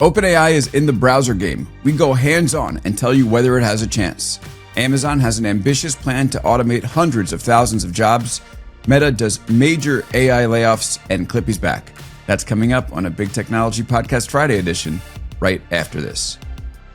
OpenAI is in the browser game. We go hands-on and tell you whether it has a chance. Amazon has an ambitious plan to automate hundreds of thousands of jobs. Meta does major AI layoffs, and Clippy's back. That's coming up on a Big Technology Podcast Friday edition right after this.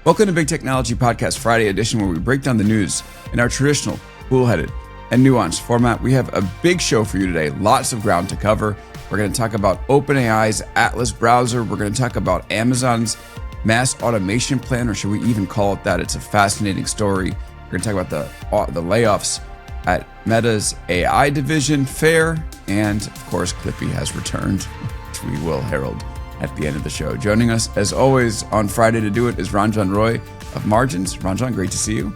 Welcome to Big Technology Podcast Friday edition, where we break down the news in our traditional, cool-headed, and nuanced format. We have a big show for you today. Lots of ground to cover. We're going to talk about OpenAI's Atlas browser. We're going to talk about Amazon's mass automation plan, or should we even call it that? It's a fascinating story. We're going to talk about the layoffs at Meta's AI division, Fair, and of course, Clippy has returned, which we will herald at the end of the show. Joining us, as always, on Friday to do it is Ranjan Roy of Margins. Ranjan, great to see you.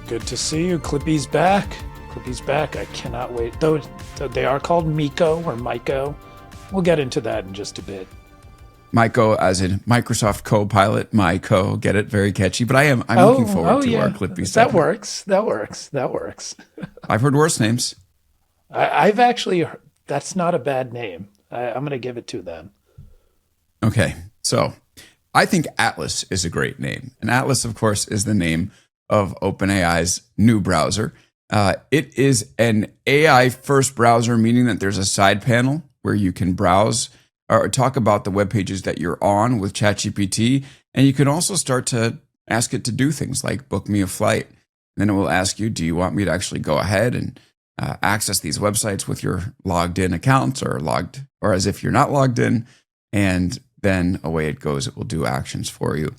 Good to see you. Clippy's back. Clippy's back. I cannot wait. Though they are called Maiko or Maiko. We'll get into that in just a bit. Maiko, as in Microsoft Copilot, Maiko. Get it? Very catchy. But I'm looking forward to our Clippy segment. That works. I've heard worse names. I've actually heard, that's not a bad name. I'm going to give it to them. Okay. So I think Atlas is a great name. And Atlas, of course, is the name of OpenAI's new browser. It is an AI-first browser, meaning that there's a side panel where you can browse or talk about the web pages that you're on with ChatGPT. And you can also start to ask it to do things like book me a flight. And then it will ask you, do you want me to actually go ahead and access these websites with your logged in accounts or as if you're not logged in? And then away it goes. It will do actions for you.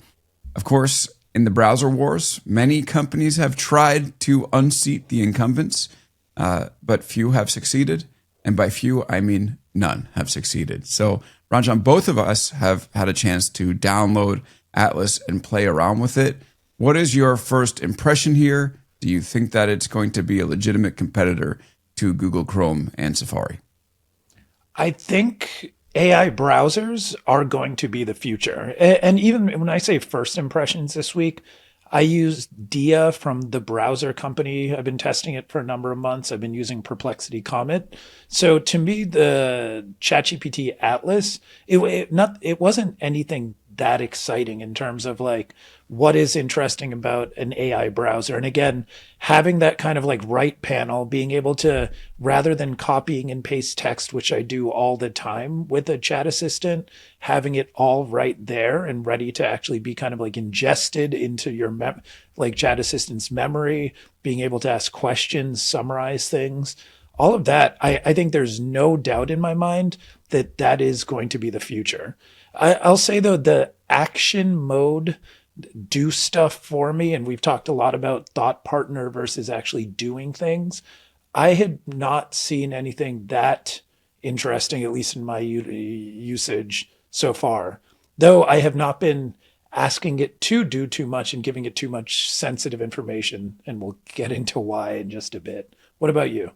Of course, in the browser wars, many companies have tried to unseat the incumbents, but few have succeeded. And by few, I mean none have succeeded. So, Ranjan, both of us have had a chance to download Atlas and play around with it. What is your first impression here? Do you think that it's going to be a legitimate competitor to Google Chrome and Safari? I think AI browsers are going to be the future. And even when I say first impressions this week, I used Dia from the browser company. I've been testing it for a number of months. I've been using Perplexity Comet. So to me, the ChatGPT Atlas, it wasn't anything that exciting in terms of like what is interesting about an AI browser. And again, having that kind of like right panel, being able to, rather than copying and paste text, which I do all the time with a chat assistant, having it all right there and ready to actually be kind of like ingested into your like chat assistant's memory, being able to ask questions, summarize things, all of that. I think there's no doubt in my mind that that is going to be the future. I'll say though, the action mode do stuff for me, and we've talked a lot about thought partner versus actually doing things. I had not seen anything that interesting, at least in my usage so far, though I have not been asking it to do too much and giving it too much sensitive information, and we'll get into why in just a bit. What about you?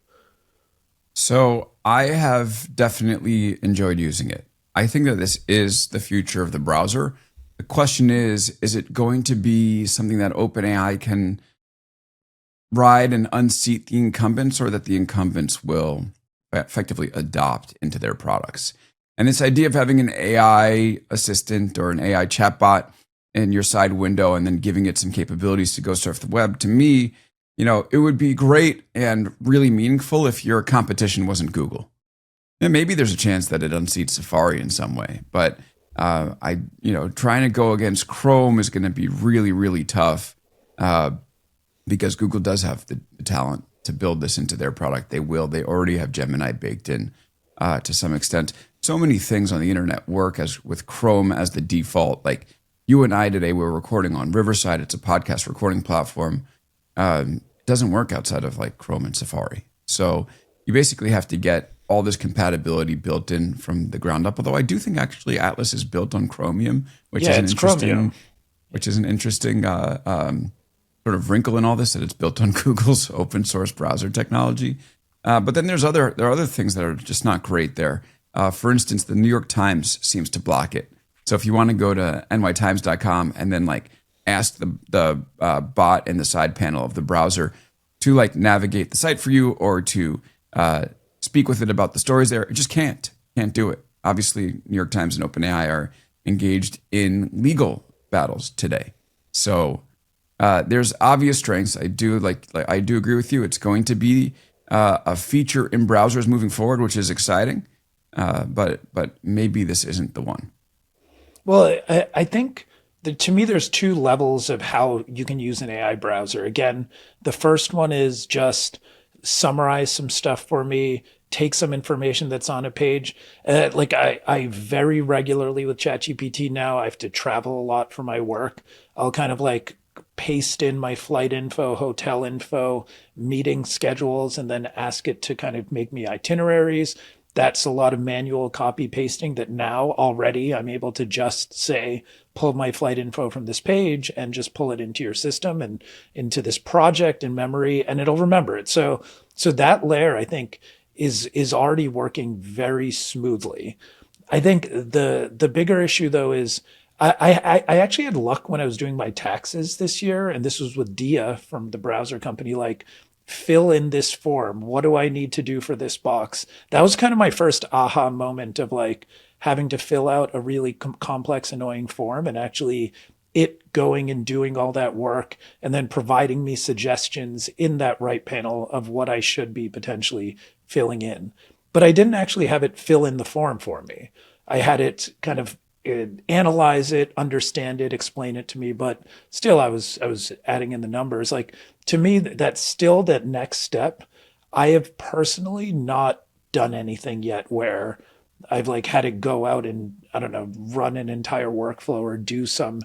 So I have definitely enjoyed using it. I think that this is the future of the browser. The question is it going to be something that OpenAI can ride and unseat the incumbents, or that the incumbents will effectively adopt into their products? And this idea of having an AI assistant or an AI chatbot in your side window and then giving it some capabilities to go surf the web, to me, it would be great and really meaningful if your competition wasn't Google. And maybe there's a chance that it unseats Safari in some way, but trying to go against Chrome is going to be really, really tough because Google does have the talent to build this into their product. They will. They already have Gemini baked in to some extent. So many things on the internet work as with Chrome as the default. Like you and I today, we're recording on Riverside. It's a podcast recording platform. It doesn't work outside of like Chrome and Safari. So you basically have to get all this compatibility built in from the ground up. Although I do think actually Atlas is built on Chromium, which is an interesting sort of wrinkle in all this, that it's built on Google's open source browser technology. But then there are other things that are just not great there. For instance, the New York Times seems to block it. So if you want to go to nytimes.com and then like ask the bot in the side panel of the browser to like navigate the site for you or to speak with it about the stories there, it just can't do it. Obviously, New York Times and OpenAI are engaged in legal battles today. So there's obvious strengths. I do I do agree with you. It's going to be a feature in browsers moving forward, which is exciting. But maybe this isn't the one. Well, I think that to me, there's two levels of how you can use an AI browser. Again, the first one is just summarize some stuff for me, take some information that's on a page. I very regularly with ChatGPT now, I have to travel a lot for my work. I'll kind of like paste in my flight info, hotel info, meeting schedules, and then ask it to kind of make me itineraries. That's a lot of manual copy pasting that now already I'm able to just say, pull my flight info from this page and just pull it into your system and into this project in memory, and it'll remember it. So that layer I think is already working very smoothly. I think the bigger issue though is I actually had luck when I was doing my taxes this year, and this was with Dia from the browser company. Like, fill in this form. What do I need to do for this box? That was kind of my first aha moment of like having to fill out a really complex, annoying form and actually it going and doing all that work and then providing me suggestions in that right panel of what I should be potentially filling in. But I didn't actually have it fill in the form for me. I had it kind of analyze it, understand it, explain it to me, but still I was adding in the numbers. Like, to me, that's still that next step. I have personally not done anything yet where I've like had to go out and, I don't know, run an entire workflow or do some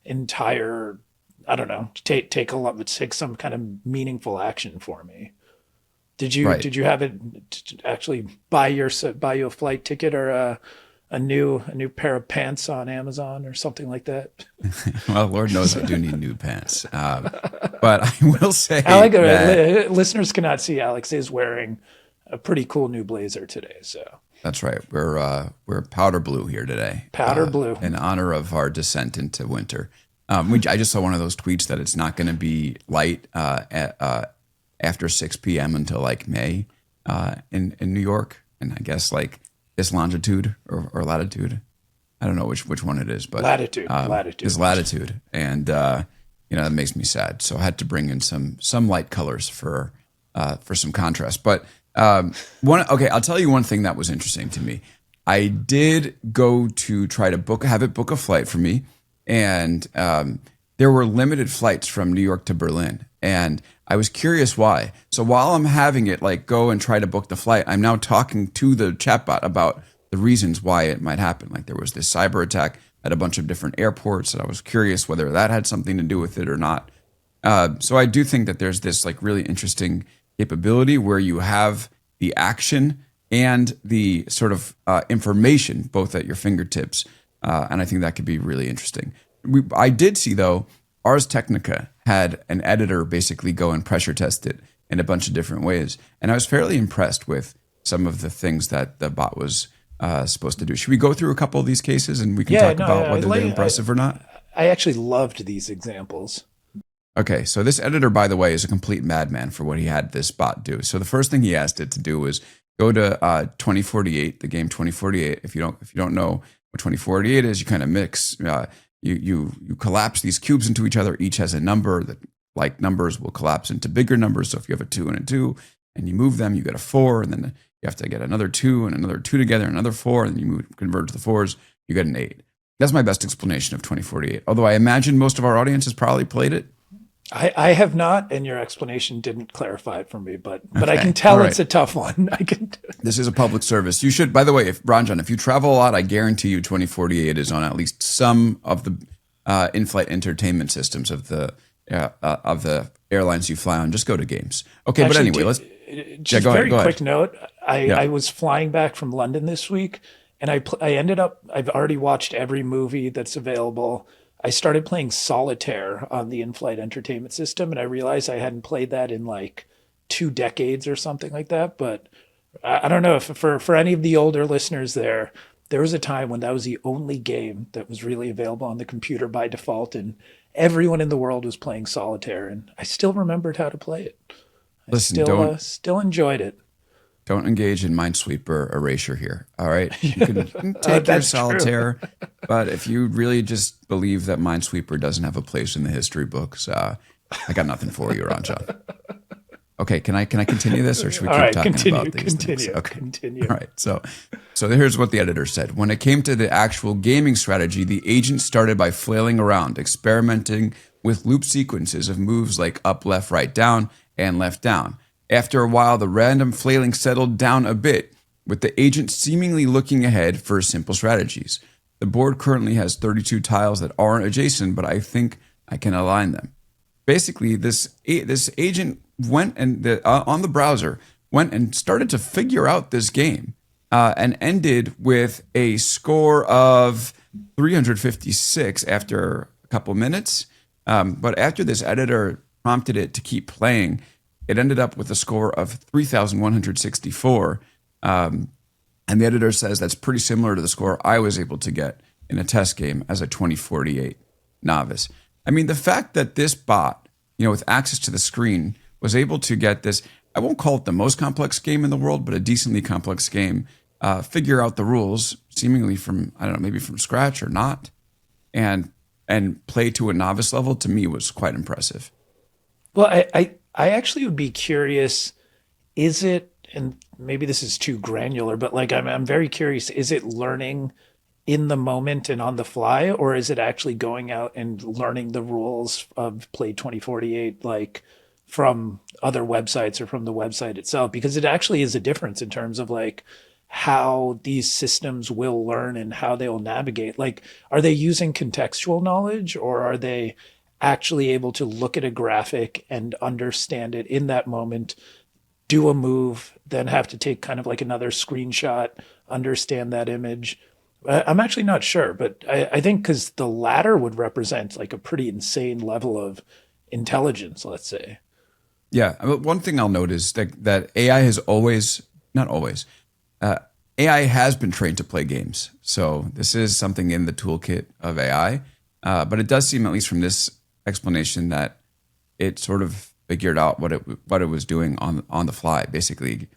entire, I don't know, take some kind of meaningful action for me. Right. Did you have it actually buy you a flight ticket or a new pair of pants on Amazon or something like that? Well, Lord knows I do need new pants. But I will say Alex, that listeners cannot see, Alex is wearing a pretty cool new blazer today. So that's right. We're powder blue here today, powder blue. in honor of our descent into winter. I just saw one of those tweets that it's not going to be light after 6 p.m. until like May in New York, and I guess like this longitude or latitude. I don't know which one it is, but latitude is latitude, and that makes me sad. So I had to bring in some light colors for some contrast. But I'll tell you one thing that was interesting to me. I did go to try to have it book a flight for me, and there were limited flights from New York to Berlin, and I was curious why. So while I'm having it like go and try to book the flight, I'm now talking to the chatbot about the reasons why it might happen. Like there was this cyber attack at a bunch of different airports, and I was curious whether that had something to do with it or not. So I do think that there's this like really interesting capability where you have the action and the sort of information both at your fingertips, and I think that could be really interesting. I did see though, Ars Technica had an editor basically go and pressure test it in a bunch of different ways, and I was fairly impressed with some of the things that the bot was supposed to do. Should we go through a couple of these cases and we can talk about whether they're impressive or not? I actually loved these examples. Okay, so this editor, by the way, is a complete madman for what he had this bot do. So the first thing he asked it to do was go to 2048, the game 2048. If you don't know what 2048 is, you kind of mix. You collapse these cubes into each other. Each has a number that, like numbers, will collapse into bigger numbers. So if you have a 2 and a 2, and you move them, you get a 4, and then you have to get another 2 and another 2 together, another 4, and then you convert to the 4s, you get an 8. That's my best explanation of 2048. Although I imagine most of our audience has probably played it. I have not, and your explanation didn't clarify it for me, but Okay. I can tell All right. it's a tough one. I can. This is a public service. You should, by the way, Ranjan, if you travel a lot, I guarantee you 2048 is on at least some of the in-flight entertainment systems of the airlines you fly on. Just go to games. Okay, Actually, but anyway, let's just go ahead, very go quick ahead. note. Yeah. I was flying back from London this week, and I ended up. I've already watched every movie that's available. I started playing solitaire on the in-flight entertainment system, and I realized I hadn't played that in like 2 decades or something like that. But I don't know if for any of the older listeners there was a time when that was the only game that was really available on the computer by default, and everyone in the world was playing solitaire, and I still remembered how to play it. I Listen, still enjoyed it. don't engage in Minesweeper erasure here. All right, you can take your solitaire, but if you really just believe that Minesweeper doesn't have a place in the history books, I got nothing for you, Ranjan. Okay, can I continue this, or should we keep talking about these things? Okay, continue. All right. So here's what the editor said. When it came to the actual gaming strategy, the agent started by flailing around, experimenting with loop sequences of moves like up, left, right, down, and left, down. After a while, the random flailing settled down a bit, with the agent seemingly looking ahead for simple strategies. The board currently has 32 tiles that aren't adjacent, but I think I can align them. Basically, this agent went and on the browser went and started to figure out this game and ended with a score of 356 after a couple minutes. But after this editor prompted it to keep playing, it ended up with a score of 3,164. And the editor says that's pretty similar to the score I was able to get in a test game as a 2048 novice. I mean, the fact that this bot, with access to the screen, was able to get this, I won't call it the most complex game in the world, but a decently complex game, figure out the rules, seemingly from, I don't know, maybe from scratch or not, and play to a novice level, to me was quite impressive. Well, I actually would be curious, is it, and maybe this is too granular, but like I'm very curious, is it learning in the moment and on the fly, or is it actually going out and learning the rules of Play 2048, like from other websites or from the website itself? Because it actually is a difference in terms of like how these systems will learn and how they will navigate. Like, are they using contextual knowledge, or are they actually able to look at a graphic and understand it in that moment, do a move, then have to take kind of like another screenshot, understand that image? I'm actually not sure, but I think because the latter would represent like a pretty insane level of intelligence, let's say. Yeah. One thing I'll note is that AI has always, not always, AI has been trained to play games. So this is something in the toolkit of AI. But it does seem, at least from this explanation, that it sort of figured out what it was doing on the fly, basically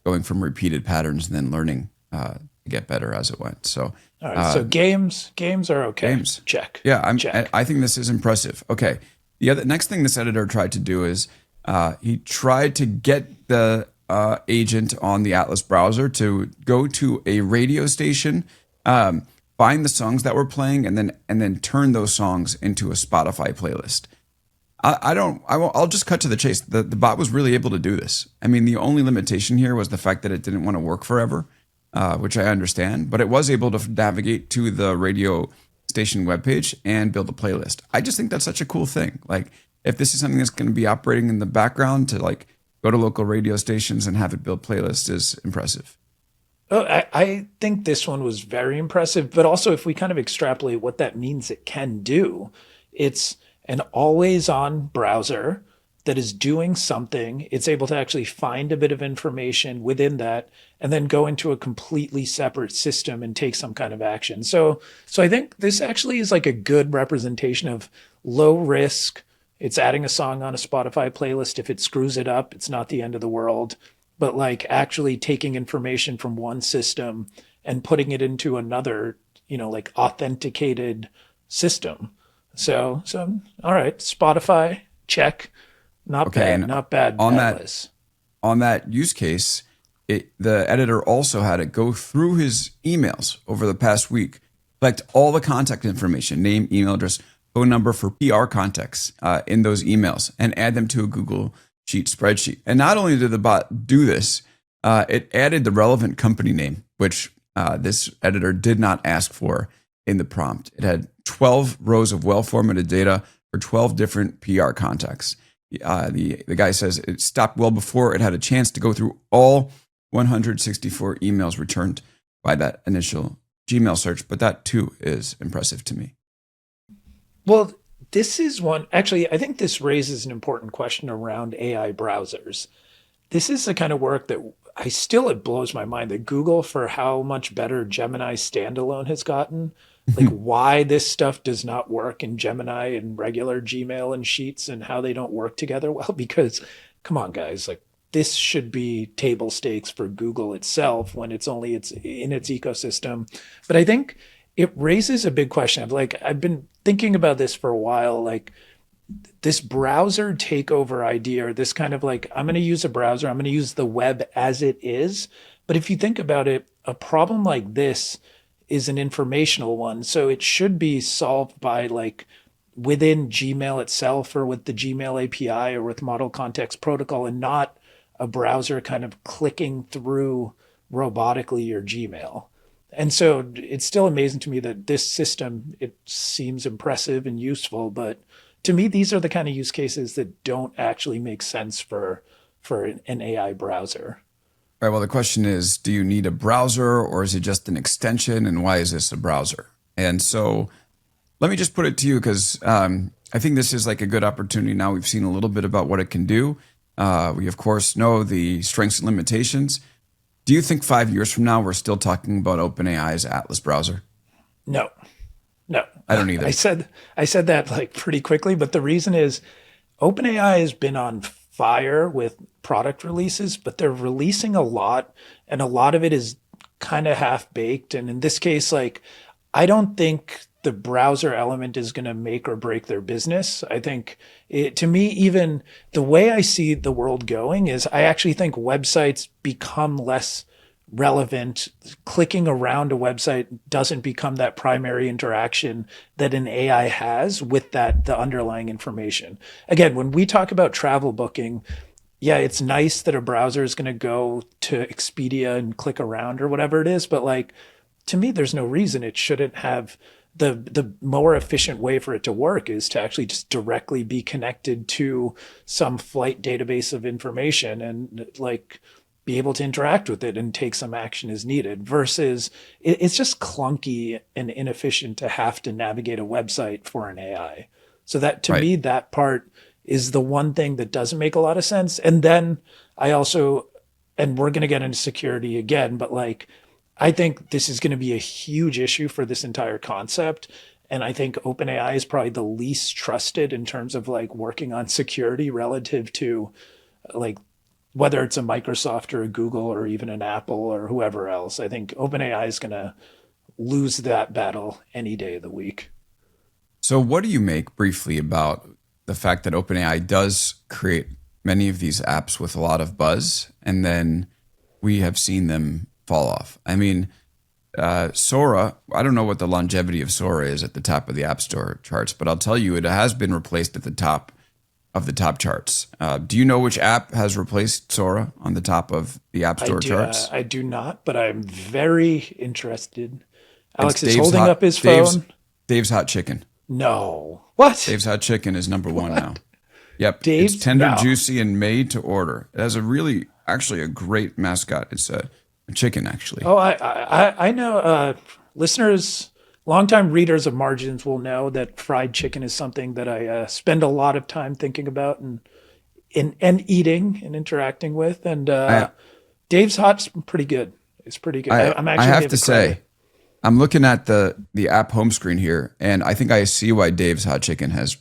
going from repeated patterns and then learning to get better as it went. So, all right. So games are okay. Games, check. Yeah, check. I think this is impressive. Okay, the next thing this editor tried to do is he tried to get the agent on the Atlas browser to go to a radio station, find the songs that were playing, and then turn those songs into a Spotify playlist. I'll just cut to the chase. The bot was really able to do this. I mean, the only limitation here was the fact that it didn't want to work forever, which I understand, but it was able to navigate to the radio station webpage and build a playlist. I just think that's such a cool thing. Like, if this is something that's going to be operating in the background to like go to local radio stations and have it build playlists is impressive. Oh, I think this one was very impressive, but also if we kind of extrapolate what that means it can do, it's an always on browser that is doing something. It's able to actually find a bit of information within that and then go into a completely separate system and take some kind of action. So I think this actually is like a good representation of low risk. It's adding a song on a Spotify playlist. If it screws it up, it's not the end of the world. But like actually taking information from one system and putting it into another, like authenticated system. So all right, Spotify, check. Not bad, not bad. On that use case, the editor also had to go through his emails over the past week, collect all the contact information, name, email address, phone number for PR contacts in those emails, and add them to a Google Sheet spreadsheet. And not only did the bot do this, it added the relevant company name, which this editor did not ask for in the prompt. It had 12 rows of well-formatted data for 12 different PR contacts. The guy says it stopped well before it had a chance to go through all 164 emails returned by that initial Gmail search, but that too is impressive to me. Well, this is one, actually, I think this raises an important question around AI browsers. This is the kind of work that it blows my mind that Google, for how much better Gemini standalone has gotten, like why this stuff does not work in Gemini and regular Gmail and Sheets and how they don't work together well. Because come on, guys, like this should be table stakes for Google itself when it's in its ecosystem. But I think it raises a big question of like, I've been thinking about this for a while, like this browser takeover idea, or this kind of like, I'm going to use a browser, I'm going to use the web as it is. But if you think about it, a problem like this is an informational one. So it should be solved by like within Gmail itself or with the Gmail API or with Model Context Protocol, and not a browser kind of clicking through robotically your Gmail. And so it's still amazing to me that this system, it seems impressive and useful, but to me, these are the kind of use cases that don't actually make sense for an AI browser. Right. Well, the question is, do you need a browser or is it just an extension? And why is this a browser? And so let me just put it to you because I think this is like a good opportunity. Now we've seen a little bit about what it can do. We, of course, know the strengths and limitations. Do you think 5 years from now, we're still talking about OpenAI's Atlas browser? No. I don't either. I said that like pretty quickly, but the reason is OpenAI has been on fire with product releases, but they're releasing a lot, and a lot of it is kind of half baked. And in this case, like, I don't think the browser element is going to make or break their business. I think to me, even the way I see the world going is I actually think websites become less relevant. Clicking around a website doesn't become that primary interaction that an AI has with the underlying information. Again, when we talk about travel booking, yeah, it's nice that a browser is going to go to Expedia and click around or whatever it is, but like, to me, there's no reason it shouldn't have the more efficient way for it to work is to actually just directly be connected to some flight database of information and like be able to interact with it and take some action as needed, versus it's just clunky and inefficient to have to navigate a website for an AI. So that to me, that part is the one thing that doesn't make a lot of sense. And then I also, and we're going to get into security again, but like, I think this is going to be a huge issue for this entire concept. And I think OpenAI is probably the least trusted in terms of like working on security relative to like whether it's a Microsoft or a Google or even an Apple or whoever else. I think OpenAI is going to lose that battle any day of the week. So what do you make briefly about the fact that OpenAI does create many of these apps with a lot of buzz, and then we have seen them fall off? I mean, Sora, I don't know what the longevity of Sora is at the top of the App Store charts, but I'll tell you it has been replaced at the top of the top charts. Do you know which app has replaced Sora on the top of the App Store charts? I do not, but I'm very interested. Alex is holding up his phone. Dave's Hot Chicken. No. What? Dave's Hot Chicken is number one now. Yep. Dave's? It's tender, No. juicy, and made to order. It has actually a great mascot. It's a chicken, actually. Oh, I know. Listeners, longtime readers of Margins will know that fried chicken is something that I spend a lot of time thinking about and eating and interacting with. And Dave's Hot's pretty good. It's pretty good. I have to say, I'm looking at the app home screen here, and I think I see why Dave's Hot Chicken has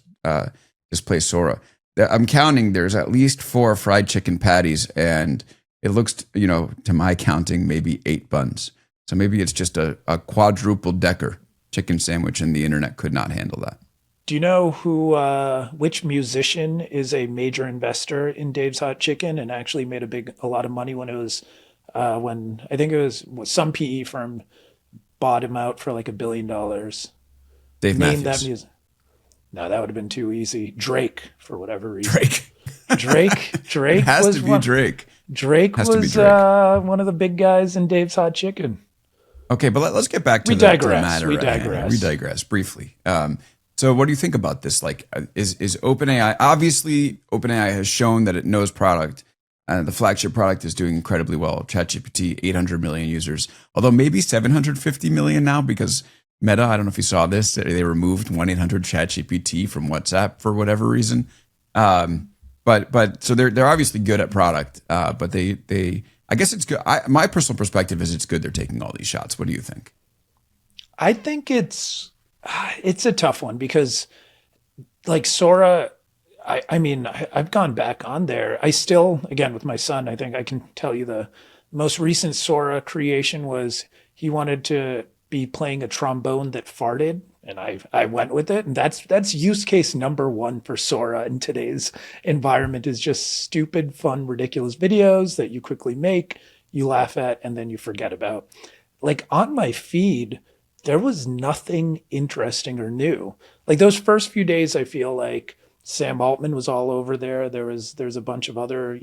displaced Sora. I'm counting. There's at least 4 fried chicken patties, and it looks, to my counting, maybe 8 buns. So maybe it's just a quadruple decker chicken sandwich, and the internet could not handle that. Do you know which musician is a major investor in Dave's Hot Chicken and actually made a lot of money when it was when I think it was some PE firm bought him out for like $1 billion? Dave Name Matthews. that No, that would have been too easy. Drake, for whatever reason. Drake. Drake It has was to be Drake. Drake Has to be was Drake. one of the big guys in Dave's Hot Chicken. Okay, but let's get back to We the digress. matter. We at hand. digress. We digress briefly. So what do you think about this? Like, is OpenAI, obviously OpenAI has shown that it knows product. The flagship product is doing incredibly well. ChatGPT, 800 million users, although maybe 750 million now because Meta, I don't know if you saw this, they removed 1-800-ChatGPT from WhatsApp for whatever reason. But so they're obviously good at product, but they I guess it's good. My personal perspective is it's good they're taking all these shots. What do you think? I think it's a tough one because like Sora, I mean, I've gone back on there. I still, again, with my son, I think I can tell you the most recent Sora creation was he wanted to be playing a trombone that farted. And I went with it. And that's use case number one for Sora in today's environment is just stupid, fun, ridiculous videos that you quickly make, you laugh at, and then you forget about. Like on my feed, there was nothing interesting or new. Like those first few days, I feel like Sam Altman was all over there. There's a bunch of other,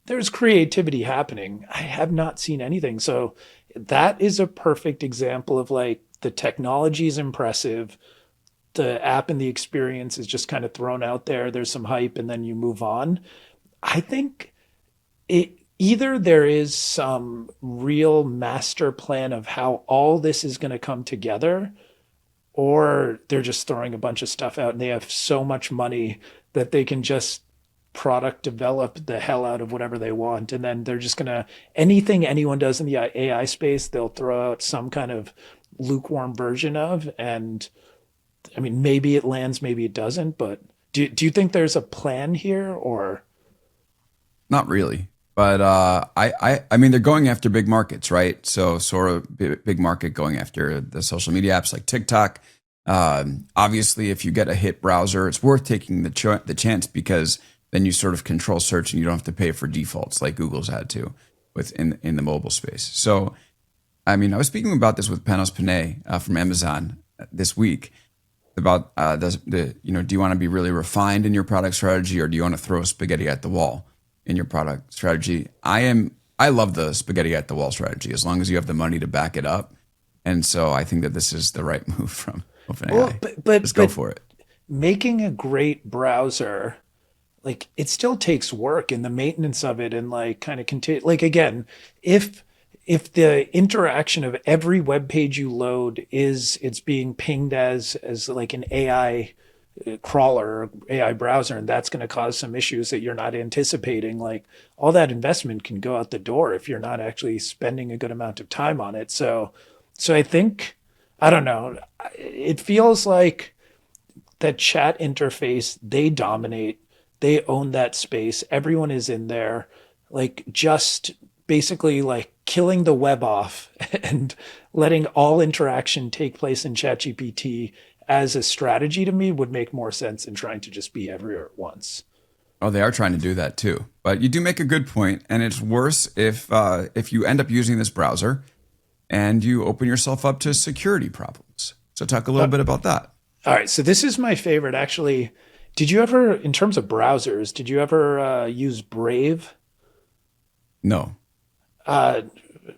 there's creativity happening. I have not seen anything. So that is a perfect example of like the technology is impressive. The app and the experience is just kind of thrown out there. There's some hype and then you move on. I think it either there is some real master plan of how all this is going to come together, or they're just throwing a bunch of stuff out and they have so much money that they can just product develop the hell out of whatever they want. And then they're just going to, anything anyone does in the AI space, they'll throw out some kind of lukewarm version of. And I mean, maybe it lands, maybe it doesn't. But do you think there's a plan here or? Not really. But I mean, they're going after big markets, right? So sort of big market going after the social media apps like TikTok. Obviously, if you get a hit browser, it's worth taking the chance because then you sort of control search and you don't have to pay for defaults like Google's had to in the mobile space. So, I mean, I was speaking about this with Panos Panay from Amazon this week about do you want to be really refined in your product strategy or do you want to throw spaghetti at the wall in your product strategy? I love the spaghetti at the wall strategy as long as you have the money to back it up. And so I think that this is the right move from OpenAI. Well, but Just go for it. Making a great browser, like it still takes work in the maintenance of it and like kind of continue. Like again, if the interaction of every web page you load is it's being pinged as like an AI crawler or AI browser, and that's going to cause some issues that you're not anticipating, like all that investment can go out the door if you're not actually spending a good amount of time on it. So I think, I don't know, it feels like that chat interface, they dominate, they own that space, everyone is in there, like just basically like killing the web off and letting all interaction take place in ChatGPT as a strategy to me would make more sense than trying to just be everywhere at once. Oh, they are trying to do that too. But you do make a good point, and it's worse if you end up using this browser and you open yourself up to security problems. So talk a little bit about that. All right, so this is my favorite actually. Did you ever, in terms of browsers, did you ever use Brave? No.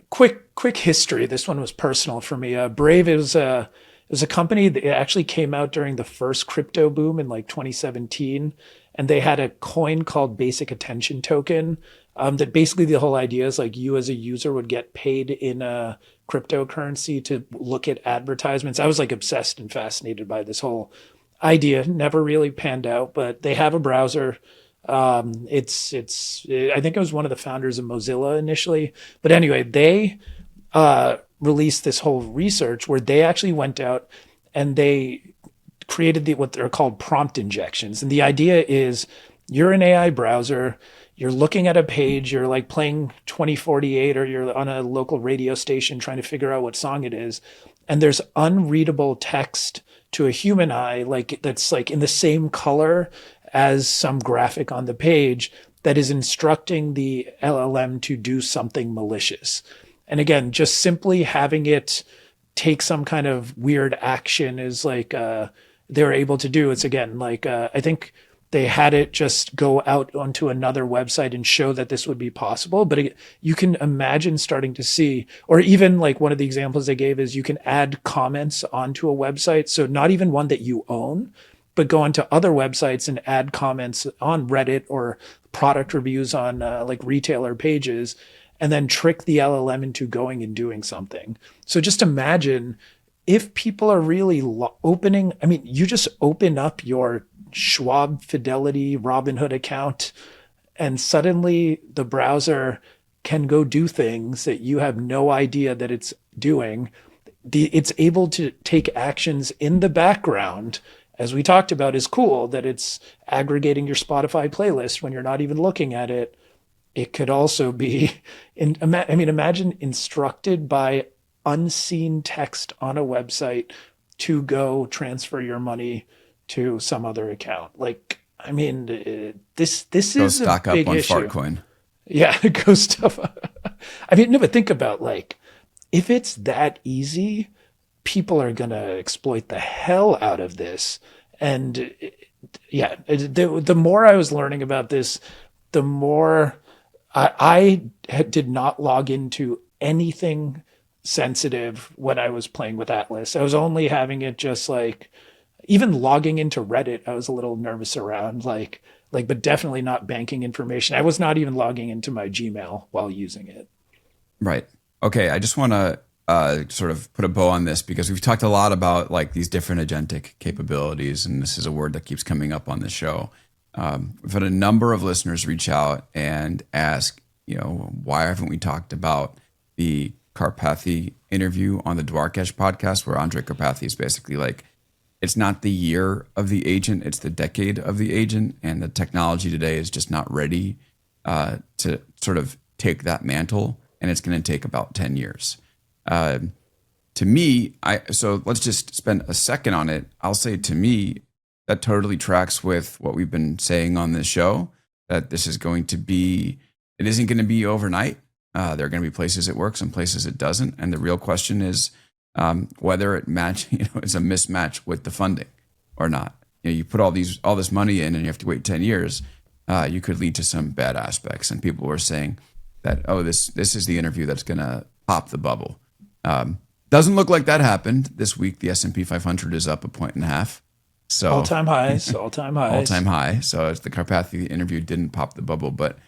Quick history. This one was personal for me. Brave is it was a company that actually came out during the first crypto boom in like 2017, and they had a coin called Basic Attention Token. That basically the whole idea is like you as a user would get paid in a cryptocurrency to look at advertisements. I was like obsessed and fascinated by this whole idea. Never really panned out, but they have a browser. I think it was one of the founders of Mozilla initially, but anyway, they released this whole research where they actually went out and they created what they're called prompt injections. And the idea is you're an AI browser, you're looking at a page, you're like playing 2048 or you're on a local radio station trying to figure out what song it is. And there's unreadable text to a human eye, like that's like in the same color as some graphic on the page that is instructing the LLM to do something malicious. And again, just simply having it take some kind of weird action is like they're able to do. It's again, like I think they had it just go out onto another website and show that this would be possible. But you can imagine starting to see, or even like one of the examples they gave is you can add comments onto a website. So not even one that you own, but go onto other websites and add comments on Reddit or product reviews on like retailer pages, and then trick the LLM into going and doing something. So just imagine if people are really opening, I mean, you just open up your Schwab Fidelity Robinhood account and suddenly the browser can go do things that you have no idea that it's doing. It's able to take actions in the background as we talked about, is cool, that it's aggregating your Spotify playlist when you're not even looking at it. It could also be, imagine instructed by unseen text on a website to go transfer your money to some other account. Like, this Go is a stock up big on issue. Fartcoin. Yeah, go stuff. No, but think about, like, if it's that easy, people are gonna exploit the hell out of this. And yeah, the more I was learning about this, the more I did not log into anything sensitive when I was playing with Atlas. I was only having it just like, even logging into Reddit, I was a little nervous around, but definitely not banking information. I was not even logging into my Gmail while using it. Right. Okay. I just want to sort of put a bow on this because we've talked a lot about like these different agentic capabilities, and this is a word that keeps coming up on the show. We've had a number of listeners reach out and ask, why haven't we talked about the Karpathy interview on the Dwarkesh podcast, where Andre Karpathy is basically like, it's not the year of the agent, it's the decade of the agent, and the technology today is just not ready to sort of take that mantle, and it's going to take about 10 years. To me, so let's just spend a second on it. I'll say, to me, that totally tracks with what we've been saying on this show, that this is going to be, it isn't going to be overnight. There are going to be places it works and places it doesn't. And the real question is whether it is a mismatch with the funding or not. You put all this money in and you have to wait 10 years. You could lead to some bad aspects. And people were saying that, this is the interview that's going to pop the bubble. Doesn't look like that happened this week. The S&P 500 is up 1.5 points. So all-time highs. All-time high. So the Karpathy interview didn't pop the bubble, but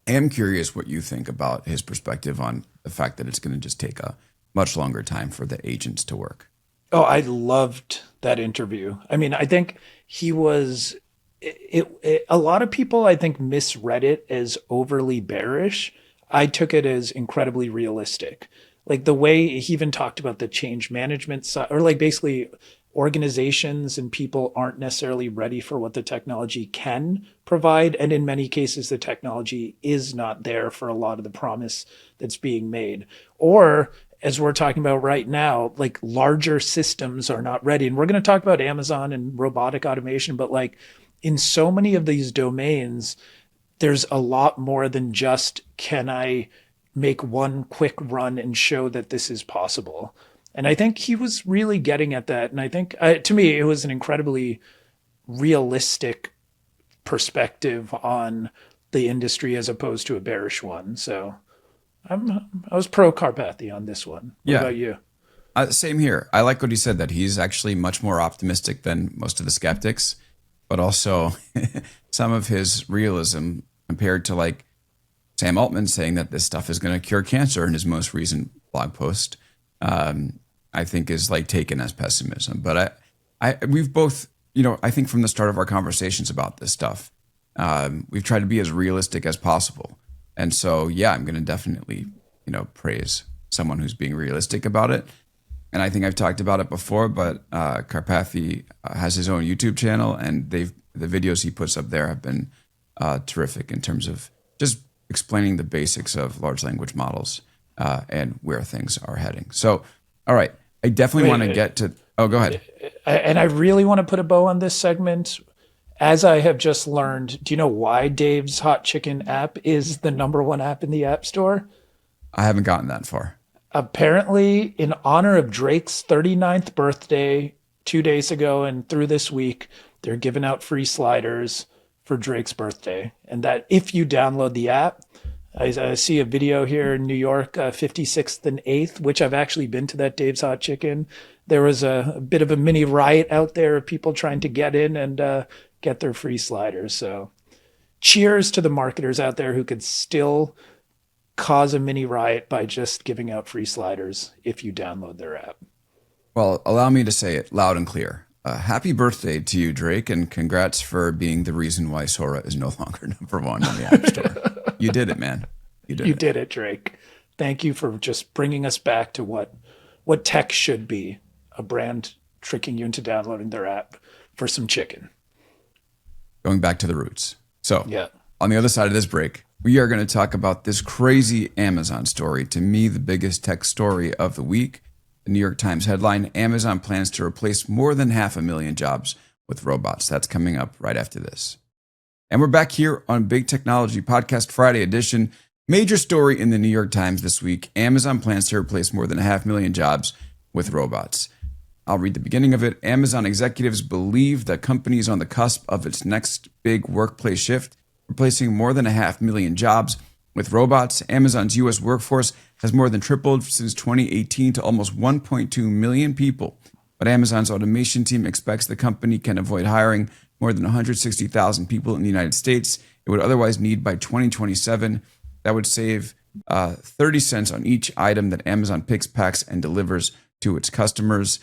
I am curious what you think about his perspective on the fact that it's going to just take a much longer time for the agents to work. Oh, I loved that interview. I think he was, a lot of people, I think, misread it as overly bearish. I took it as incredibly realistic. Like the way he even talked about the change management side, or like basically organizations and people aren't necessarily ready for what the technology can provide. And in many cases, the technology is not there for a lot of the promise that's being made. Or, as we're talking about right now, like larger systems are not ready. And we're going to talk about Amazon and robotic automation, but like in so many of these domains, there's a lot more than just, can I make one quick run and show that this is possible? And I think he was really getting at that. And I think, to me, it was an incredibly realistic perspective on the industry as opposed to a bearish one. So I was pro Karpathy on this one. What about you? Same here. I like what he said, that he's actually much more optimistic than most of the skeptics, but also some of his realism compared to like Sam Altman saying that this stuff is going to cure cancer in his most recent blog post, I think is like taken as pessimism. But we've both, I think from the start of our conversations about this stuff, we've tried to be as realistic as possible. And so, yeah, I'm going to definitely, praise someone who's being realistic about it. And I think I've talked about it before, but Karpathy has his own YouTube channel, and the videos he puts up there have been terrific in terms of just explaining the basics of large language models and where things are heading. So, all right, I definitely want to get to. Oh, go ahead. And I really want to put a bow on this segment. As I have just learned, do you know why Dave's Hot Chicken app is the #1 app in the App Store? I haven't gotten that far. Apparently, in honor of Drake's 39th birthday 2 days ago and through this week, they're giving out free sliders for Drake's birthday. And that if you download the app, I see a video here in New York, 56th and 8th, which I've actually been to that Dave's Hot Chicken. There was a bit of a mini riot out there of people trying to get in and get their free sliders. So cheers to the marketers out there who could still cause a mini riot by just giving out free sliders if you download their app. Well, allow me to say it loud and clear. Happy birthday to you, Drake, and congrats for being the reason why Sora is no longer #1 in the App Store. You did it, man. You did it, Drake. Thank you for just bringing us back to what tech should be, a brand tricking you into downloading their app. for some chicken. Going back to the roots. So Yeah. on the other side of this break, we are going to talk about this crazy Amazon story. To me, the biggest tech story of the week. The New York Times headline, Amazon plans to replace more than 500,000 jobs with robots. That's coming up right after this. And we're back here on Big Technology Podcast Friday edition. Major story in the New York Times this week. Amazon plans to replace more than 500,000 jobs with robots. I'll read the beginning of it. Amazon executives believe the company is on the cusp of its next big workplace shift, replacing more than 500,000 jobs with robots. Amazon's U.S. workforce has more than tripled since 2018 to almost 1.2 million people. But Amazon's automation team expects the company can avoid hiring more than 160,000 people in the United States it would otherwise need by 2027. That would save 30 cents on each item that Amazon picks, packs, and delivers to its customers.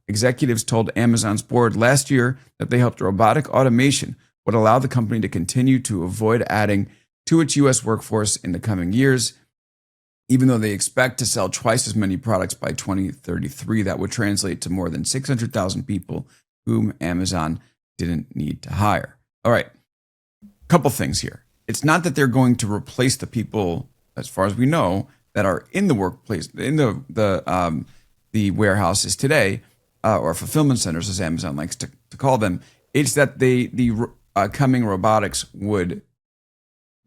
Executives told Amazon's board last year that they hoped robotic automation would allow the company to continue to avoid adding to its U.S. workforce in the coming years. Even though they expect to sell twice as many products by 2033, that would translate to more than 600,000 people whom Amazon didn't need to hire. All right, couple things here. It's not that they're going to replace the people, as far as we know, that are in the workplace, in the warehouses today, or fulfillment centers, as Amazon likes to call them. It's that the coming robotics would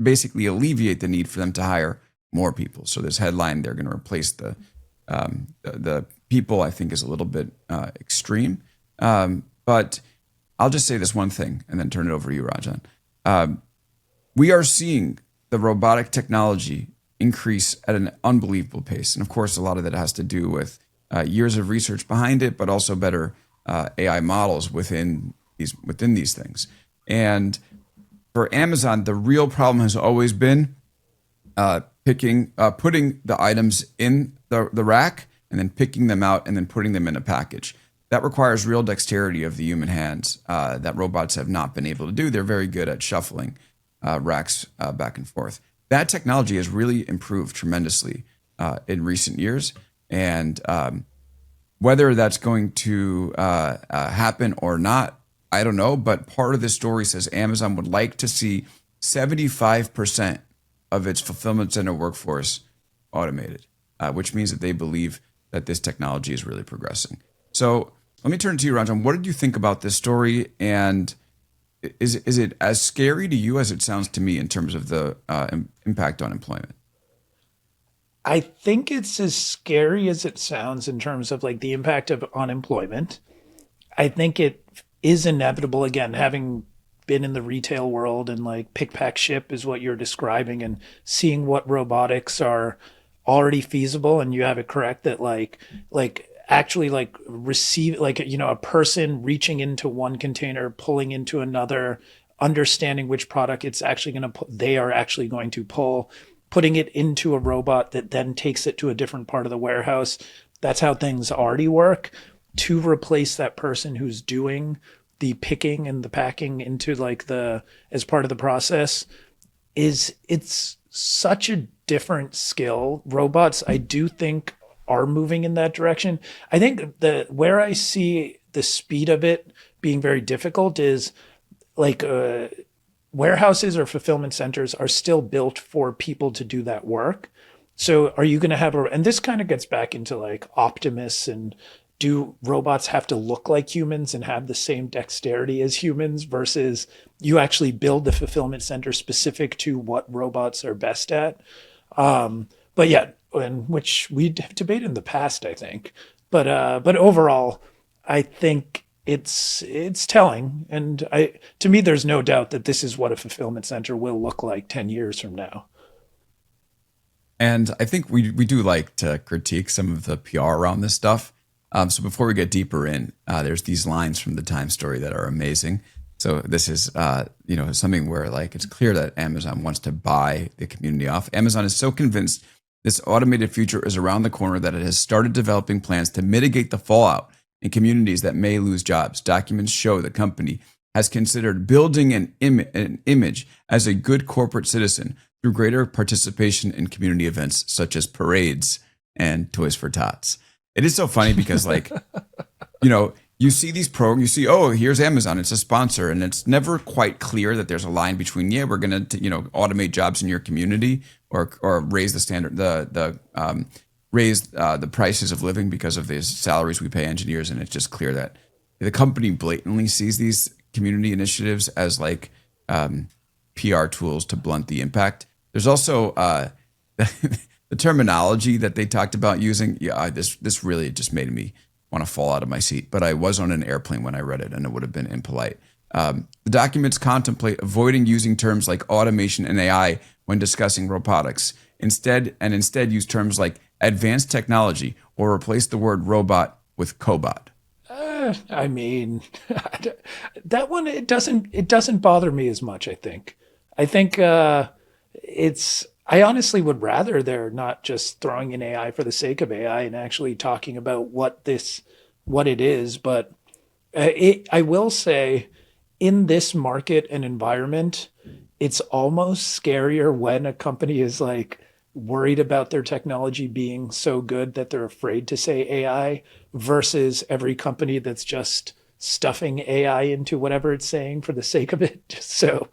basically alleviate the need for them to hire more people. So this headline, they're going to replace the people, I think is a little bit extreme. But I'll just say this one thing and then turn it over to you, Ranjan. We are seeing the robotic technology increase at an unbelievable pace. And of course, a lot of that has to do with years of research behind it, but also better AI models within these things. And for Amazon, the real problem has always been putting the items in the rack and then picking them out and then putting them in a package. That requires real dexterity of the human hands that robots have not been able to do. They're very good at shuffling racks back and forth. That technology has really improved tremendously in recent years. And whether that's going to happen or not, I don't know. But part of this story says Amazon would like to see 75% of its fulfillment center workforce automated, which means that they believe that this technology is really progressing. So let me turn to you, Ranjan. What did you think about this story? And is it as scary to you as it sounds to me in terms of the impact on employment? I think it's as scary as it sounds in terms of like the impact of unemployment. I think it is inevitable, again, having been in the retail world and like pick, pack, ship is what you're describing, and seeing what robotics are already feasible. And you have it correct that like actually like receive, like, you know, a person reaching into one container, pulling into another, understanding which product it's actually going to they are actually going to pull, putting it into a robot that then takes it to a different part of the warehouse. That's how things already work. To replace that person who's doing the picking and the packing into like as part of the process it's such a different skill. Robots, I do think, are moving in that direction. I think where I see the speed of it being very difficult is like warehouses or fulfillment centers are still built for people to do that work. So are you going to have and this kind of gets back into like Optimus, and do robots have to look like humans and have the same dexterity as humans, versus you actually build the fulfillment center specific to what robots are best at? But yeah, and which we have debated in the past, I think. But overall, I think it's telling. And to me, there's no doubt that this is what a fulfillment center will look like 10 years from now. And I think we do like to critique some of the PR around this stuff. So before we get deeper in, there's these lines from the Time story that are amazing. So this is, something where like it's clear that Amazon wants to buy the community off. Amazon is so convinced this automated future is around the corner that it has started developing plans to mitigate the fallout in communities that may lose jobs. Documents show the company has considered building an image as a good corporate citizen through greater participation in community events such as parades and Toys for Tots. It is so funny because, like, you see these programs, you see, oh, here's Amazon, it's a sponsor, and it's never quite clear that there's a line between, yeah, we're going to, automate jobs in your community or raise the standard, raise the prices of living because of the salaries we pay engineers, and it's just clear that the company blatantly sees these community initiatives as like PR tools to blunt the impact. There's also the terminology that they talked about using. Yeah, this really just made me want to fall out of my seat, but I was on an airplane when I read it, and it would have been impolite. The documents contemplate avoiding using terms like automation and AI when discussing robotics. Instead use terms like advanced technology or replace the word robot with cobot. I mean, that one it doesn't bother me as much. I think it's. I honestly would rather they're not just throwing in AI for the sake of AI and actually talking about what it is. But I will say, in this market and environment, it's almost scarier when a company is like worried about their technology being so good that they're afraid to say AI versus every company that's just stuffing AI into whatever it's saying for the sake of it. So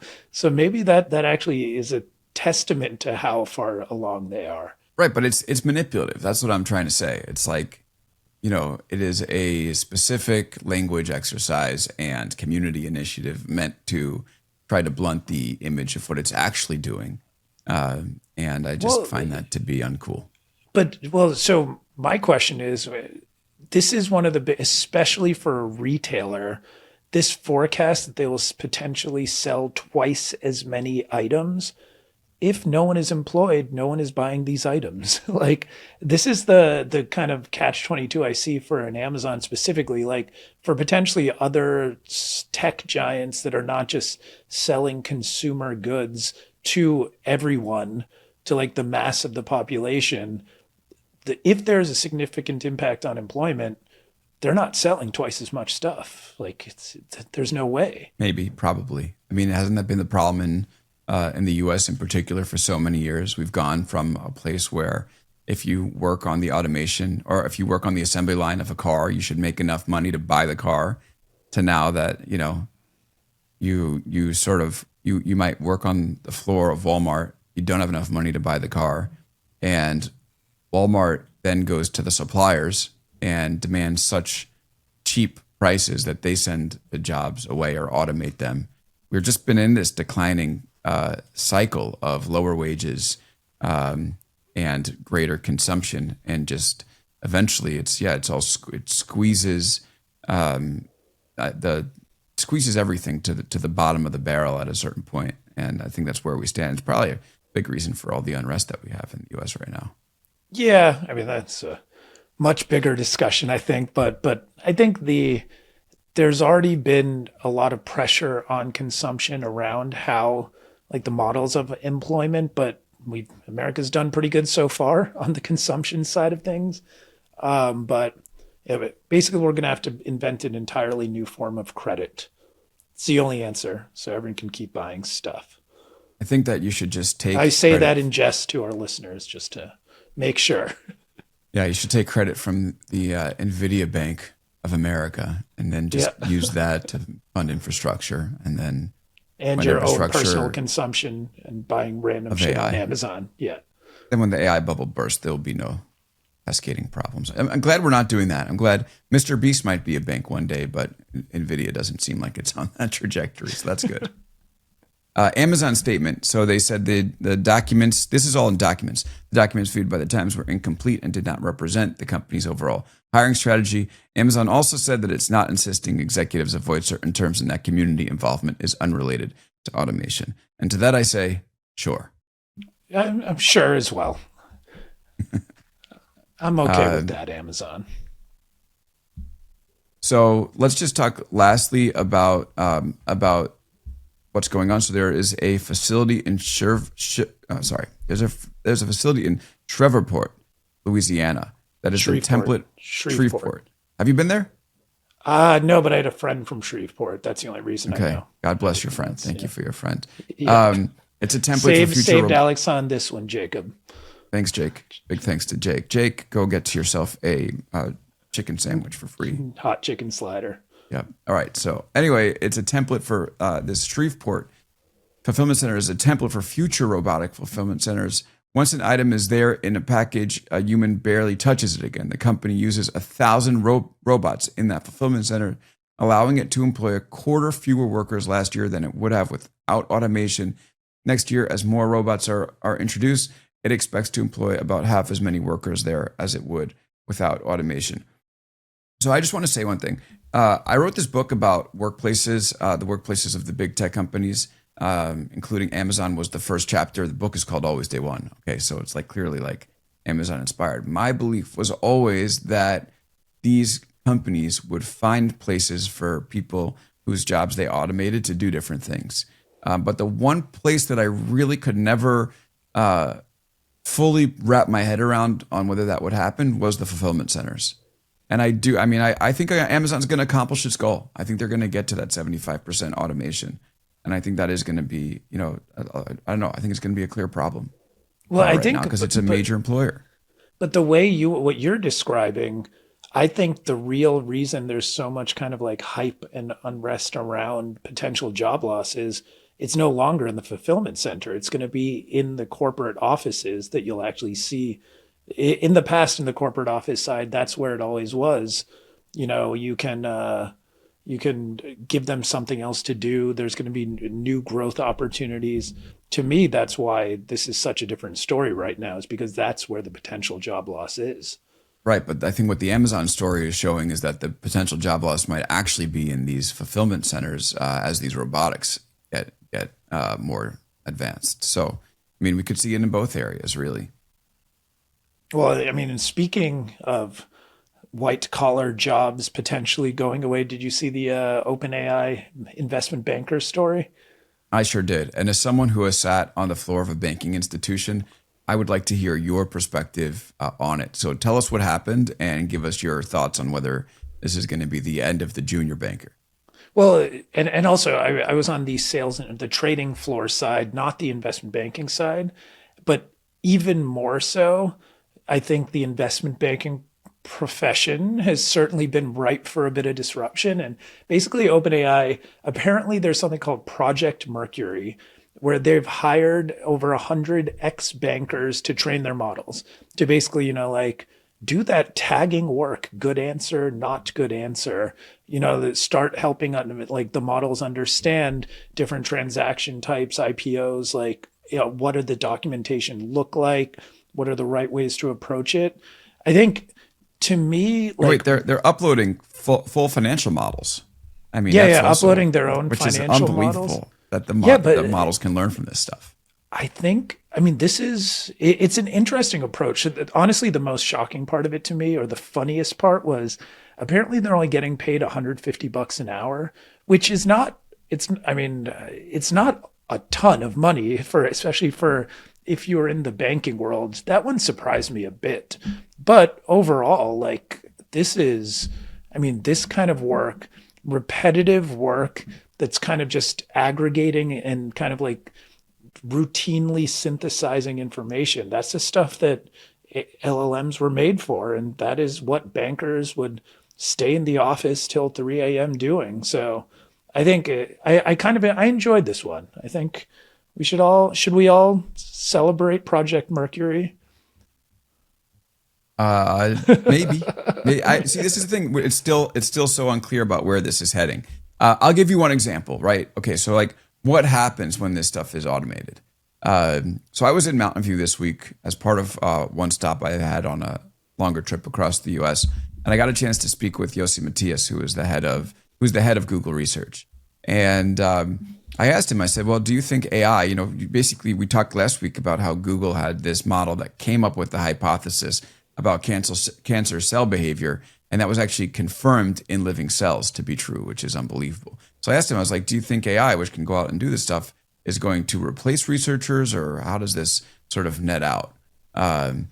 maybe that actually is a testament to how far along they are. Right, but it's manipulative. That's what I'm trying to say. It's like, it is a specific language exercise and community initiative meant to try to blunt the image of what it's actually doing. And I just find that to be uncool. So my question is, this is one of the, especially for a retailer, this forecast that they will potentially sell twice as many items. If no one is employed, no one is buying these items. Like, this is the kind of catch-22 I see for an Amazon specifically, like for potentially other tech giants that are not just selling consumer goods to everyone, to like the mass of the population. If there's a significant impact on employment, they're not selling twice as much stuff. Like, there's no way. Maybe, probably. I mean, hasn't that been the problem in the U.S. in particular for so many years? We've gone from a place where if you work on the automation or if you work on the assembly line of a car, you should make enough money to buy the car, to now that, you might work on the floor of Walmart, you don't have enough money to buy the car, and Walmart then goes to the suppliers and demands such cheap prices that they send the jobs away or automate them. We've just been in this declining cycle of lower wages and greater consumption, and just eventually it squeezes squeezes everything to the bottom of the barrel at a certain point, and I think that's where we stand. It's probably a big reason for all the unrest that we have in the U.S. right now. Yeah, I mean, that's a much bigger discussion, I think, but I think there's already been a lot of pressure on consumption around how, like, the models of employment, but America's done pretty good so far on the consumption side of things. But basically, we're going to have to invent an entirely new form of credit. It's the only answer, so everyone can keep buying stuff. I think that you should just take. I say that in jest to our listeners, just to make sure. Yeah, you should take credit from the NVIDIA Bank of America, and then just use that to fund infrastructure, and then your own personal consumption and buying random shit on Amazon. Yeah. Then when the AI bubble bursts, there will be no cascading problems. I'm glad we're not doing that. I'm glad Mr. Beast might be a bank one day, but NVIDIA doesn't seem like it's on that trajectory, so that's good. Amazon statement. So they said the documents, this is all in documents. The documents viewed by the Times were incomplete and did not represent the company's overall hiring strategy. Amazon also said that it's not insisting executives avoid certain terms and that community involvement is unrelated to automation. And to that I say, sure. I'm sure as well. I'm okay with that, Amazon. So let's just talk lastly about what's going on. So there is a facility in there's a facility in Shreveport, Louisiana, that is the template. Shreveport. Have you been there? No, but I had a friend from Shreveport. That's the only reason I know. God bless your friend. Thank you for your friend. Yeah. It's a template for future. Saved Alex on this one, Jacob. Thanks, Jake. Big thanks to Jake. Jake, go get yourself a chicken sandwich for free. Hot chicken slider. Yep. All right. So anyway, it's a template for this Shreveport fulfillment center is a template for future robotic fulfillment centers. Once an item is there in a package, a human barely touches it again. The company uses 1,000 robots in that fulfillment center, allowing it to employ a quarter fewer workers last year than it would have without automation. Next year, as more robots are introduced, it expects to employ about half as many workers there as it would without automation. So I just want to say one thing. I wrote this book about workplaces, the workplaces of the big tech companies, including Amazon was the first chapter. The book is called Always Day One. Okay, so it's like clearly like Amazon inspired. My belief was always that these companies would find places for people whose jobs they automated to do different things. But the one place that I really could never fully wrap my head around on whether that would happen was the fulfillment centers. And I think Amazon's going to accomplish its goal. I think they're going to get to that 75% automation. And I think that is going to be, I don't know. I think it's going to be a clear problem. Well, I think because it's a major employer. But the way what you're describing, I think the real reason there's so much kind of like hype and unrest around potential job loss is it's no longer in the fulfillment center. It's going to be in the corporate offices that you'll actually see. In the past, in the corporate office side, that's where it always was. You can give them something else to do. There's going to be new growth opportunities. To me, that's why this is such a different story right now, is because that's where the potential job loss is. Right. But I think what the Amazon story is showing is that the potential job loss might actually be in these fulfillment centers as these robotics get more advanced. So, we could see it in both areas, really. Well, and speaking of white collar jobs potentially going away, did you see the OpenAI investment banker story? I sure did. And as someone who has sat on the floor of a banking institution, I would like to hear your perspective on it. So tell us what happened and give us your thoughts on whether this is going to be the end of the junior banker. Well, and also I was on the sales and the trading floor side, not the investment banking side, but even more so, I think the investment banking profession has certainly been ripe for a bit of disruption. And basically OpenAI, apparently there's something called Project Mercury, where they've hired over 100 ex-bankers to train their models to basically, do that tagging work, good answer, not good answer, start helping the models understand different transaction types, IPOs, what are the documentation look like? What are the right ways to approach it? I think to me, they're uploading full financial models. Uploading their own which financial is unbelievable models. That the models can learn from this stuff. I think, it's an interesting approach. Honestly, the most shocking part of it to me, or the funniest part, was apparently they're only getting paid $150 an hour, which is not, it's not a ton of money especially for if you're in the banking world. That one surprised me a bit. But overall, this kind of work, repetitive work that's kind of just aggregating and kind of routinely synthesizing information. That's the stuff that LLMs were made for. And that is what bankers would stay in the office till 3 a.m. doing. So I think I enjoyed this one. I think should we all celebrate Project Mercury? Maybe. See, this is the thing. It's still so unclear about where this is heading. I'll give you one example, right? Okay, so what happens when this stuff is automated? So I was in Mountain View this week as part of one stop I had on a longer trip across the U.S., and I got a chance to speak with Yossi Matias, who's the head of Google Research, and I asked him. I said, "Well, do you think AI? Basically, we talked last week about how Google had this model that came up with the hypothesis about cancer cell behavior, and that was actually confirmed in living cells to be true, which is unbelievable." So I asked him, I was like, "Do you think AI, which can go out and do this stuff, is going to replace researchers, or how does this sort of net out?" And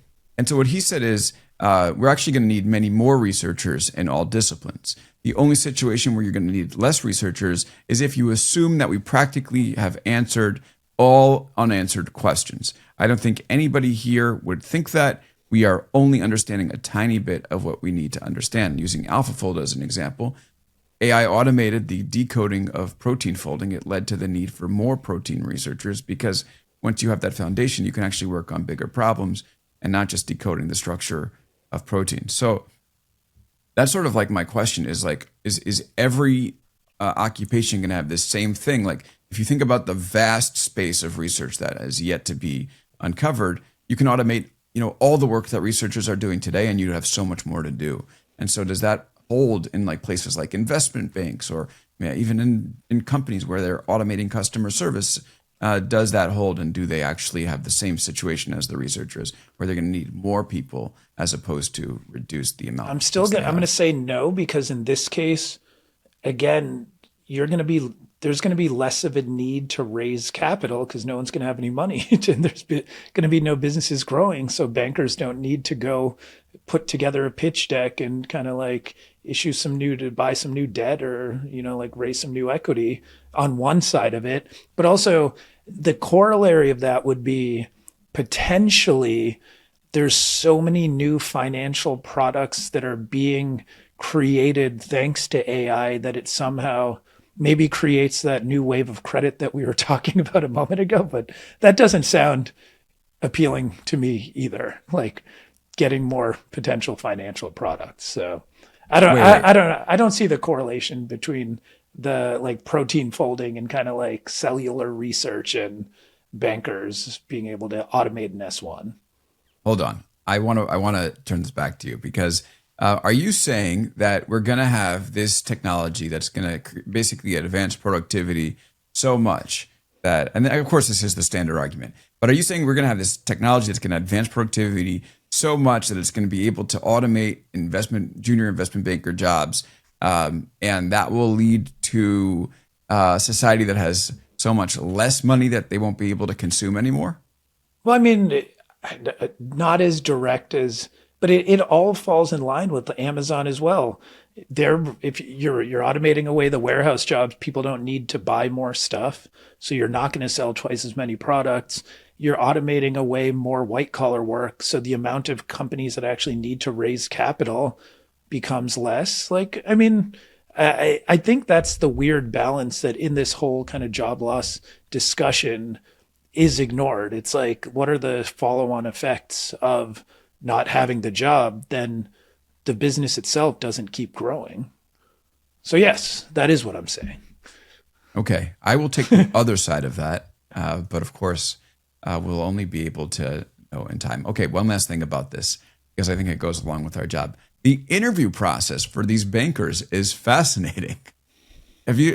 so what he said is, we're actually going to need many more researchers in all disciplines. The only situation where you're going to need less researchers is if you assume that we practically have answered all unanswered questions. I don't think anybody here would think that. we are only understanding a tiny bit of what we need to understand. Using AlphaFold as an example, AI automated the decoding of protein folding. It led to the need for more protein researchers because once you have that foundation, you can actually work on bigger problems and not just decoding the structure of protein. So that's sort of like my question is like, is every occupation going to have this same thing? Like if you think about the vast space of research that has yet to be uncovered, you can automate, all the work that researchers are doing today, and you have so much more to do. And so does that hold in like places like investment banks or even in companies where they're automating customer service? Does that hold, and do they actually have the same situation as the researchers, where they're going to need more people as opposed to reduce the amount? I'm going to say no, because in this case, again, there's going to be less of a need to raise capital because no one's going to have any money and there's going to be no businesses growing. So bankers don't need to go put together a pitch deck and kind of like buy some new debt or, like raise some new equity on one side of it. But also the corollary of that would be potentially there's so many new financial products that are being created thanks to AI that it somehow maybe creates that new wave of credit that we were talking about a moment ago. But that doesn't sound appealing to me either, like getting more potential financial products. So I don't see the correlation between the like protein folding and kind of like cellular research and bankers being able to automate an S1. Hold on. I want to turn this back to you because are you saying that we're going to have this technology that's going to basically advance productivity so much that, and of course this is the standard argument, but are you saying we're going to have this technology that's going to advance productivity so much that it's going to be able to automate junior investment banker jobs, and that will lead to a society that has so much less money that they won't be able to consume anymore? Well, I mean, not as direct as, but it all falls in line with Amazon as well. If you're automating away the warehouse jobs, people don't need to buy more stuff, so you're not going to sell twice as many products. You're automating away more white collar work, so the amount of companies that actually need to raise capital becomes less. Like, I mean, I think that's the weird balance that in this whole kind of job loss discussion is ignored. It's like, what are the follow-on effects of not having the job? Then the business itself doesn't keep growing. So yes, that is what I'm saying. Okay, I will take the other side of that, but of course, we'll only be able to know in time. Okay, one last thing about this, because I think it goes along with our job. The interview process for these bankers is fascinating.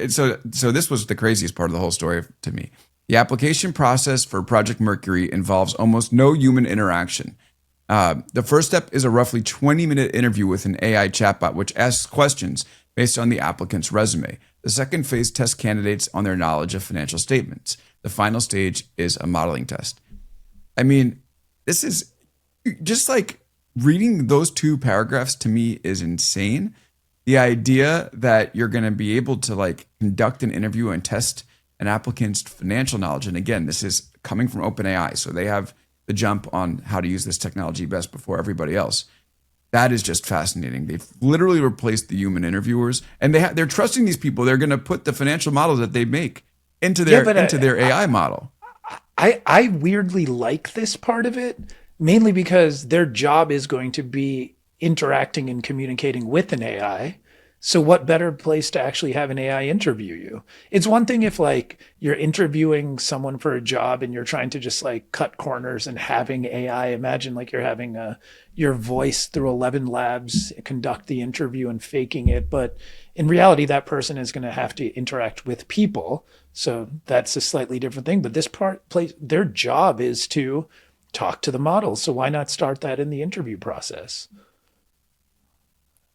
So this was the craziest part of the whole story to me. The application process for Project Mercury involves almost no human interaction. The first step is a roughly 20-minute interview with an AI chatbot, which asks questions based on the applicant's resume. The second phase tests candidates on their knowledge of financial statements. The final stage is a modeling test. I mean, this is just like reading those two paragraphs to me is insane. The idea that you're going to be able to like conduct an interview and test an applicant's financial knowledge. And again, this is coming from OpenAI, so they have the jump on how to use this technology best before everybody else. That is just fascinating. They've literally replaced the human interviewers, and they're trusting these people. They're going to put the financial models that they make into their AI model. I weirdly like this part of it, mainly because their job is going to be interacting and communicating with an AI. So what better place to actually have an AI interview you? It's one thing if like you're interviewing someone for a job and you're trying to just like cut corners and having AI, imagine like you're having your voice through 11 labs conduct the interview and faking it. But in reality, that person is going to have to interact with people. So that's a slightly different thing. But their job is to talk to the model. So why not start that in the interview process?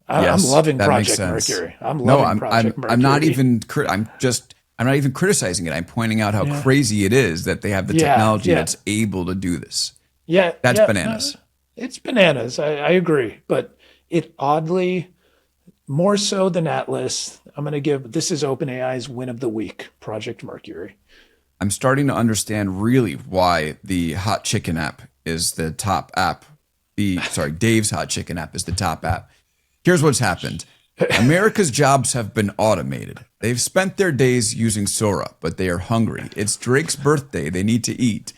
Yes, I'm loving that makes Project sense. Mercury. I'm loving Project Mercury. I'm not even criticizing it. I'm pointing out how crazy it is that they have the technology that's able to do this. That's bananas. It's bananas. I agree, but it oddly more so than Atlas. I'm going to give this is OpenAI's win of the week, Project Mercury. I'm starting to understand really why the Hot Chicken app is the top app Dave's Hot Chicken app is the top app. Here's what's happened. America's jobs have been automated. They've spent their days using Sora, but they are hungry. It's Drake's birthday. They need to eat.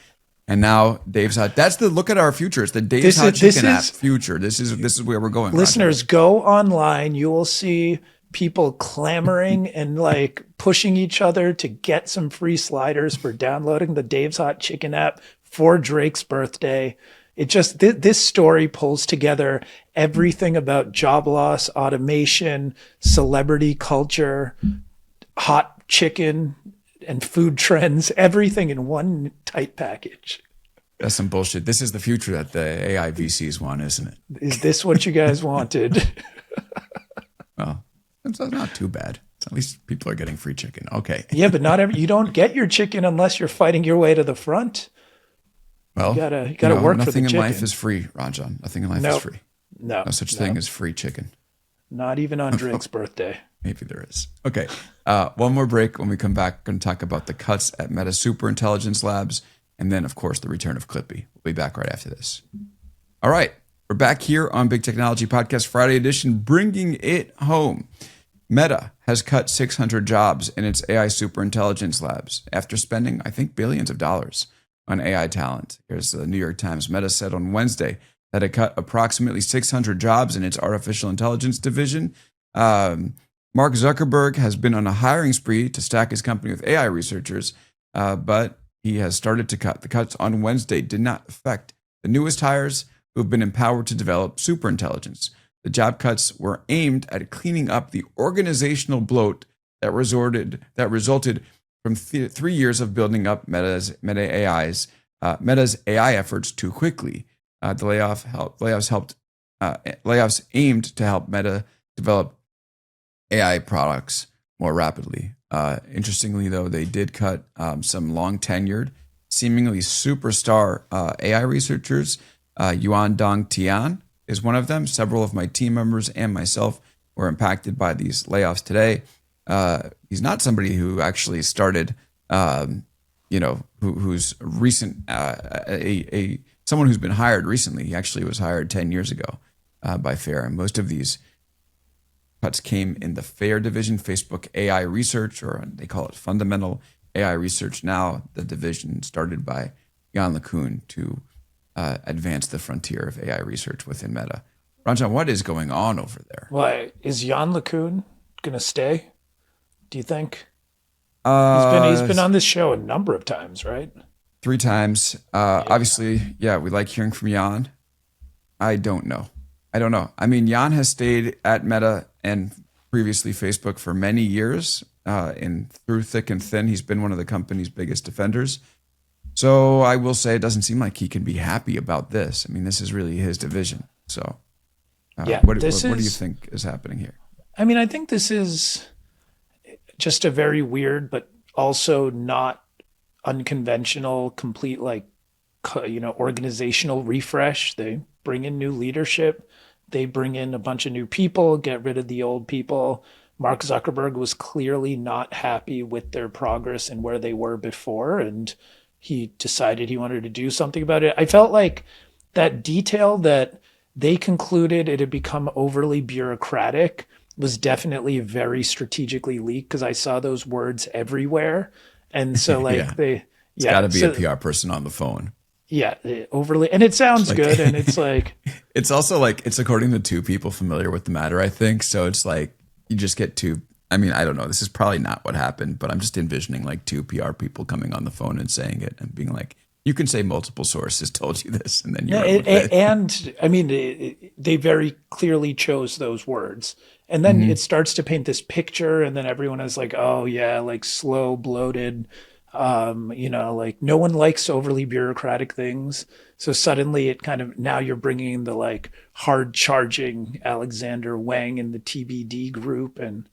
And now Dave's Hot. That's the look at our future. It's the Dave's Hot Chicken app future. This is where we're going. Listeners, go online. You will see people clamoring and like pushing each other to get some free sliders for downloading the Dave's Hot Chicken app for Drake's birthday. It just, this story pulls together everything about job loss, automation, celebrity culture, hot chicken, and food trends, everything in one tight package. That's some bullshit. This is the future that the AI VCs want, isn't it? Is this what you guys wanted? Well, it's not too bad. At least people are getting free chicken. Okay. Yeah, but you don't get your chicken unless you're fighting your way to the front. Well, you gotta work for the chicken. Nothing in life is free, Ranjan. Nothing in life is free. No such thing as free chicken. Not even on Drake's birthday. Maybe there is. Okay. One more break. When we come back, we're going to talk about the cuts at Meta Superintelligence Labs, and then, of course, the return of Clippy. We'll be back right after this. All right. We're back here on Big Technology Podcast Friday edition, bringing it home. Meta has cut 600 jobs in its AI superintelligence labs after spending, I think, billions of dollars on AI talent. Here's the New York Times. Meta said on Wednesday that it cut approximately 600 jobs in its artificial intelligence division. Mark Zuckerberg has been on a hiring spree to stack his company with AI researchers, but he has started to cut. The cuts on Wednesday did not affect the newest hires who have been empowered to develop superintelligence. The job cuts were aimed at cleaning up the organizational bloat that resulted from 3 years of building up Meta's AI efforts too quickly. The layoffs aimed to help Meta develop AI products more rapidly. Interestingly, though, they did cut some long-tenured, seemingly superstar AI researchers. Yuan Dong Tian is one of them. Several of my team members and myself were impacted by these layoffs today. He's not somebody who actually started, who's recent, someone who's been hired recently. He actually was hired 10 years ago by FAIR. And most of these cuts came in the FAIR division, Facebook AI Research, or they call it Fundamental AI Research now, the division started by Jan LeCun to advance the frontier of AI research within Meta. Ranjan, what is going on over there? Well, is Jan LeCun going to stay? Do you think? He's been on this show a number of times, right? 3 times. Obviously, yeah, we like hearing from Jan. I don't know. I mean, Jan has stayed at Meta and previously Facebook for many years. And through thick and thin, he's been one of the company's biggest defenders. So I will say it doesn't seem like he can be happy about this. I mean, this is really his division. So what do you think is happening here? I mean, I think this is just a very weird, but also not unconventional, complete, organizational refresh. They bring in new leadership. They bring in a bunch of new people, get rid of the old people. Mark Zuckerberg was clearly not happy with their progress and where they were before, and he decided he wanted to do something about it. I felt like that detail that they concluded it had become overly bureaucratic was definitely very strategically leaked because I saw those words everywhere. And so it's got to be a PR person on the phone. Yeah, overly, and it sounds good, and it's like it's also like it's according to 2 people familiar with the matter, I think. So it's like you just get 2. I mean, I don't know. This is probably not what happened, but I'm just envisioning like 2 PR people coming on the phone and saying it and being like, "You can say multiple sources told you this," and then and I mean, they very clearly chose those words, and then it starts to paint this picture, and then everyone is like, "Oh yeah, like slow, bloated." Like no one likes overly bureaucratic things. So suddenly it kind of, now you're bringing the like hard charging Alexander Wang in the TBD group and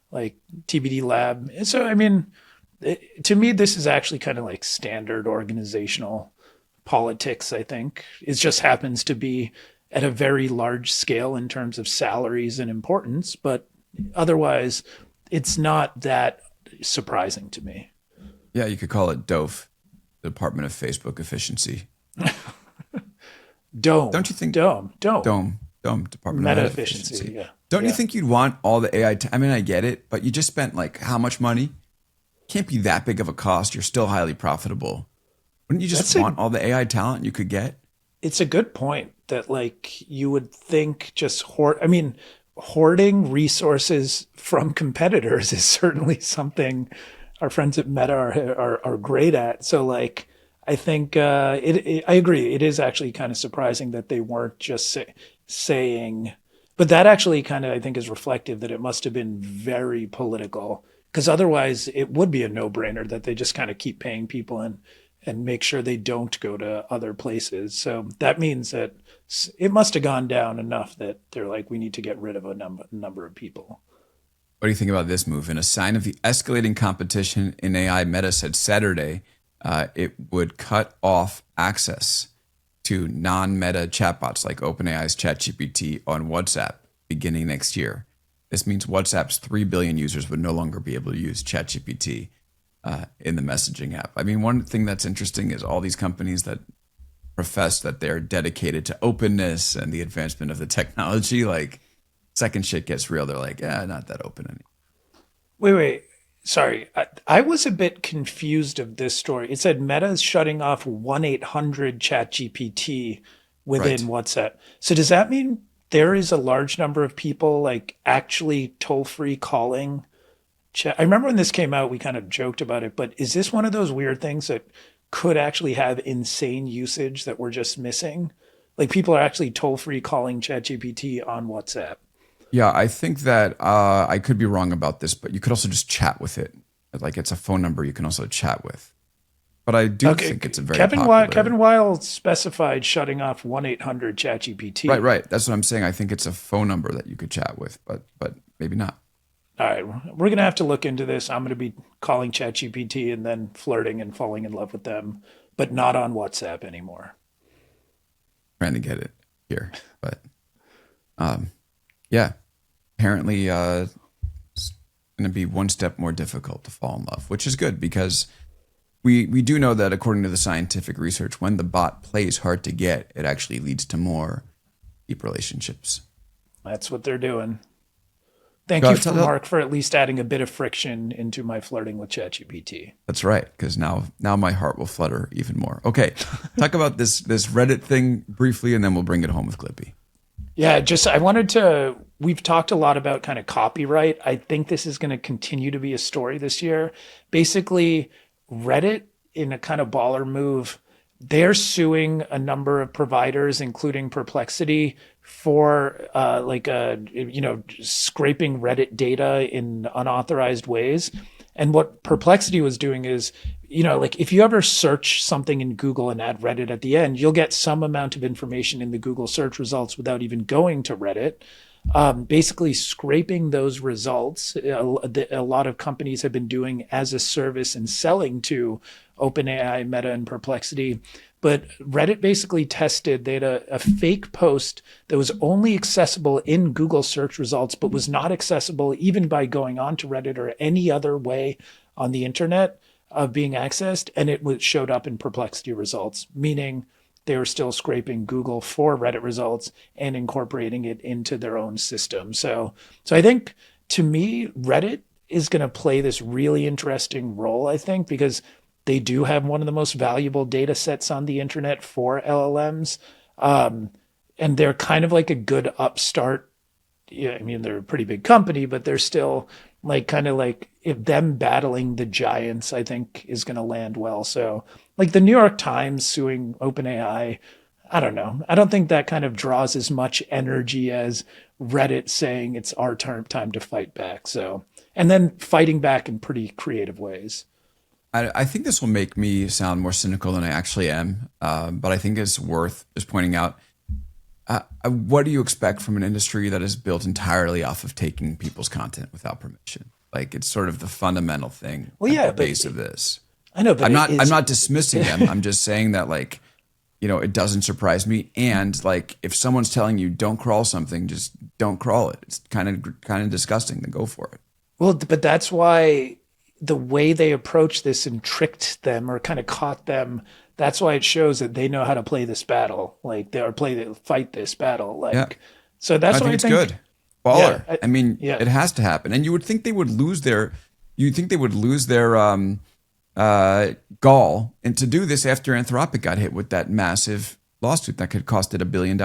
like TBD lab. And so, I mean, to me, this is actually kind of like standard organizational politics, I think. It just happens to be at a very large scale in terms of salaries and importance, but otherwise it's not that surprising to me. Yeah, you could call it DOEF, Department of Facebook Efficiency. Don't you think Dome. Dome Department of Meta Meta efficiency. Efficiency? Yeah. Don't you Yeah. think you'd want all the AI? I mean, I get it, but you just spent like how much money? Can't be that big of a cost. You're still highly profitable. Wouldn't you just That's a want all the AI talent you could get? it's a good point that like you would think just hoarding resources from competitors is certainly something our friends at Meta are great at. So like I think I agree. It is actually kind of surprising that they weren't just saying, but that actually kind of I think is reflective that it must have been very political because otherwise it would be a no-brainer that they just kind of keep paying people and make sure they don't go to other places. So that means that it must have gone down enough that they're like, we need to get rid of a number of people. What do you think about this move? In a sign of the escalating competition in AI, Meta said Saturday it would cut off access to non-Meta chatbots like OpenAI's ChatGPT on WhatsApp beginning next year. This means WhatsApp's 3 billion users would no longer be able to use ChatGPT in the messaging app. I mean, one thing that's interesting is all these companies that profess that they're dedicated to openness and the advancement of the technology, like second shit gets real, they're like, yeah, not that open anymore. Wait. Sorry. I was a bit confused of this story. It said Meta is shutting off 1-800 ChatGPT within Right. WhatsApp. So does that mean there is a large number of people like actually toll-free calling chat? I remember when this came out, we kind of joked about it, but is this one of those weird things that could actually have insane usage that we're just missing? Like people are actually toll-free calling ChatGPT on WhatsApp. Yeah, I think that I could be wrong about this, but you could also just chat with it. Like it's a phone number you can also chat with. But I do Okay, think it's a very popular. Kevin Weil specified shutting off 1-800 ChatGPT. Right. That's what I'm saying. I think it's a phone number that you could chat with, but maybe not. All right, we're gonna have to look into this. I'm gonna be calling ChatGPT and then flirting and falling in love with them, but not on WhatsApp anymore. Trying to get it here, but yeah, apparently it's going to be one step more difficult to fall in love, which is good because we do know that according to the scientific research, when the bot plays hard to get, it actually leads to more deep relationships. That's what they're doing. Thank Go you, ahead, Mark, for at least adding a bit of friction into my flirting with ChatGPT. That's right, because now my heart will flutter even more. Okay, talk about this Reddit thing briefly, and then we'll bring it home with Clippy. Yeah, just I wanted to. We've talked a lot about kind of copyright. I think this is going to continue to be a story this year. Basically, Reddit, in a kind of baller move, they're suing a number of providers, including Perplexity, for scraping Reddit data in unauthorized ways. And what Perplexity was doing is, like if you ever search something in Google and add Reddit at the end, you'll get some amount of information in the Google search results without even going to Reddit. Basically scraping those results. A lot of companies have been doing as a service and selling to OpenAI, Meta, and Perplexity. But Reddit basically tested, they had a fake post that was only accessible in Google search results, but was not accessible even by going onto Reddit or any other way on the internet of being accessed. And it showed up in Perplexity results, meaning they were still scraping Google for Reddit results and incorporating it into their own system. So I think to me, Reddit is going to play this really interesting role, I think, because they do have one of the most valuable data sets on the internet for LLMs. And they're kind of like a good upstart. Yeah, I mean, they're a pretty big company, but they're still like kind of like if them battling the giants, I think is going to land well. So like the New York Times suing OpenAI, I don't know. I don't think that kind of draws as much energy as Reddit saying it's our time to fight back. So, and then fighting back in pretty creative ways. I think this will make me sound more cynical than I actually am, but I think it's worth just pointing out. What do you expect from an industry that is built entirely off of taking people's content without permission? Like it's sort of the fundamental thing at the base of this. I know, but I'm not dismissing them. I'm just saying that like, it doesn't surprise me. And like, if someone's telling you don't crawl something, just don't crawl it. It's kind of disgusting. Then go for it. Well, but that's why the way they approached this and tricked them or kind of caught them, that's why it shows that they know how to play this battle. Like they are fight this battle. Yeah. So that's I why think I it's think good. Baller. Yeah, I mean, yeah. it has to happen. And you would think they would lose their gall and to do this after Anthropic got hit with that massive lawsuit that could cost it $1 billion.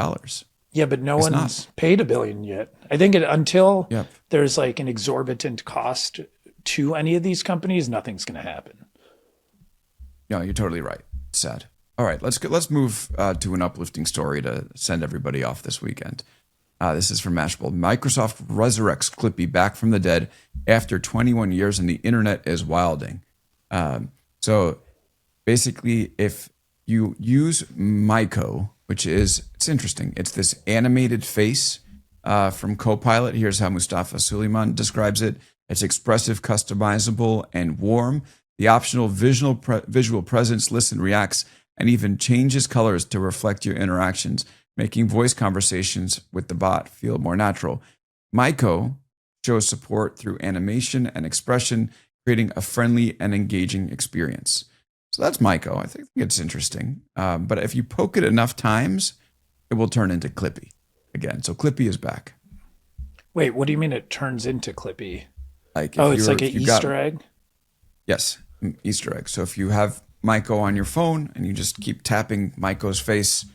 Yeah, but no It's one's paid $1 billion yet. I think until Yep. there's like an exorbitant cost to any of these companies, nothing's going to happen. No, you're totally right. It's sad. All right, let's move to an uplifting story to send everybody off this weekend. This is from Mashable. Microsoft resurrects Clippy back from the dead after 21 years, and the internet is wilding. So basically, if you use Maiko, it's interesting. It's this animated face from Copilot. Here's how Mustafa Suleiman describes it. It's expressive, customizable, and warm. The optional visual presence listens, reacts, and even changes colors to reflect your interactions, making voice conversations with the bot feel more natural. Maiko shows support through animation and expression, creating a friendly and engaging experience. So that's Maiko. I think it's interesting. But if you poke it enough times, it will turn into Clippy again. So Clippy is back. Wait, what do you mean it turns into Clippy? Like it's like an Easter egg? Yes, Easter egg. So if you have Maiko on your phone and you just keep tapping Maiko's face,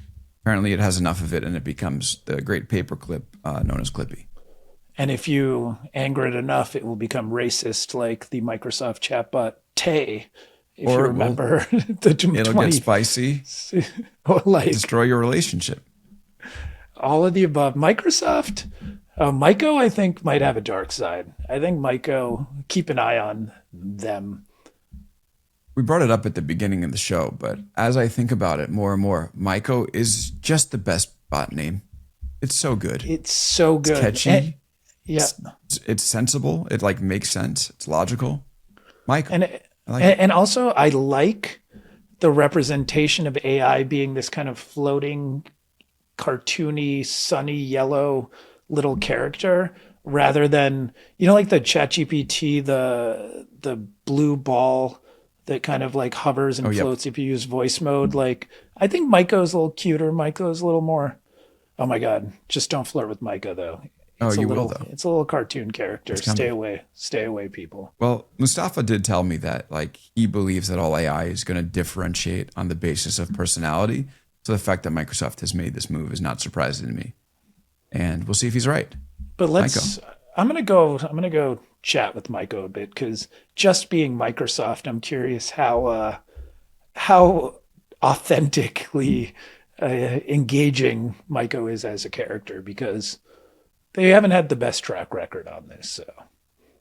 apparently it has enough of it and it becomes the great paperclip known as Clippy. And if you anger it enough, it will become racist like the Microsoft chatbot Tay. If you remember it'll get spicy, destroy your relationship. All of the above. Microsoft, Maiko, I think, might have a dark side. I think Maiko, keep an eye on them. We brought it up at the beginning of the show, but as I think about it more and more, Maiko is just the best bot name. It's so good. It's so good. It's catchy. Yeah. It's sensible. It like makes sense. It's logical. Maiko. And also, I like the representation of AI being this kind of floating, cartoony, sunny yellow little character, rather than like the ChatGPT, the blue ball that kind of like hovers and floats if you use voice mode. Like I think Maiko's a little cuter. Maiko's a little more. Oh my God! Just don't flirt with Maiko though. Will though. It's a little cartoon character. Stay away, people. Well, Mustafa did tell me that like he believes that all AI is going to differentiate on the basis of personality. So the fact that Microsoft has made this move is not surprising to me, and we'll see if he's right. But I'm gonna go chat with Maiko a bit because just being Microsoft, I'm curious how authentically engaging Maiko is as a character because they haven't had the best track record on this. So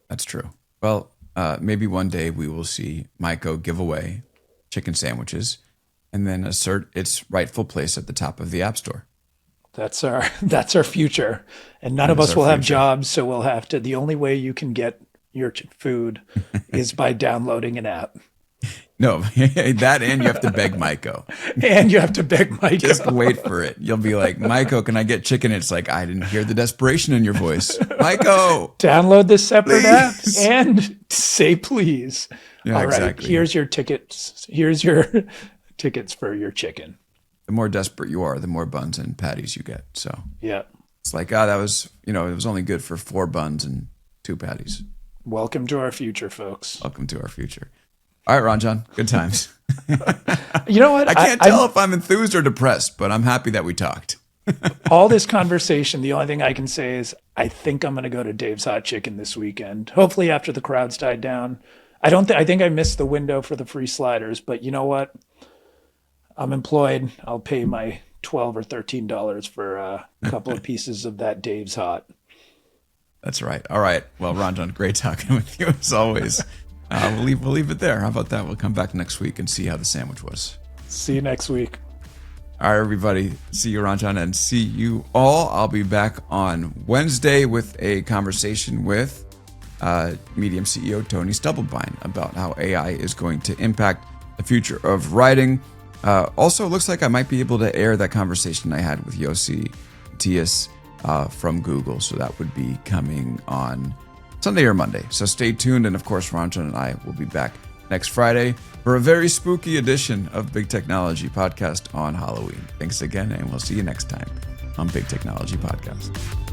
that's true. Well, maybe one day we will see Maiko give away chicken sandwiches and then assert its rightful place at the top of the App Store. That's our future. And none of us will have jobs, so we'll have to. The only way you can get your food is by downloading an app. No, that and you have to beg Maiko. And you have to beg Maiko. Just wait for it. You'll be like, Maiko, can I get chicken? It's like, I didn't hear the desperation in your voice. Maiko! Download this separate app and say please. Yeah, all right, exactly. Here's your tickets. Here's your tickets for your chicken. The more desperate you are, the more buns and patties you get. So yeah, it's like, that was, it was only good for 4 buns and 2 patties. Welcome to our future, folks. Welcome to our future. All right, Ranjan, good times. You know what? I can't tell if I'm enthused or depressed, but I'm happy that we talked. All this conversation, the only thing I can say is I think I'm going to go to Dave's Hot Chicken this weekend. Hopefully after the crowds died down. I think I missed the window for the free sliders, but you know what? I'm employed. I'll pay my $12 or $13 for a couple of pieces of that Dave's Hot. That's right. All right. Well, Ranjan, great talking with you as always. We'll leave it there. How about that? We'll come back next week and see how the sandwich was. See you next week. All right, everybody. See you, Ranjan, and see you all. I'll be back on Wednesday with a conversation with Medium CEO Tony Stubblebine about how AI is going to impact the future of writing. Also, it looks like I might be able to air that conversation I had with Yossi Tias from Google. So that would be coming on Sunday or Monday. So stay tuned. And of course, Ranjan and I will be back next Friday for a very spooky edition of Big Technology Podcast on Halloween. Thanks again, and we'll see you next time on Big Technology Podcast.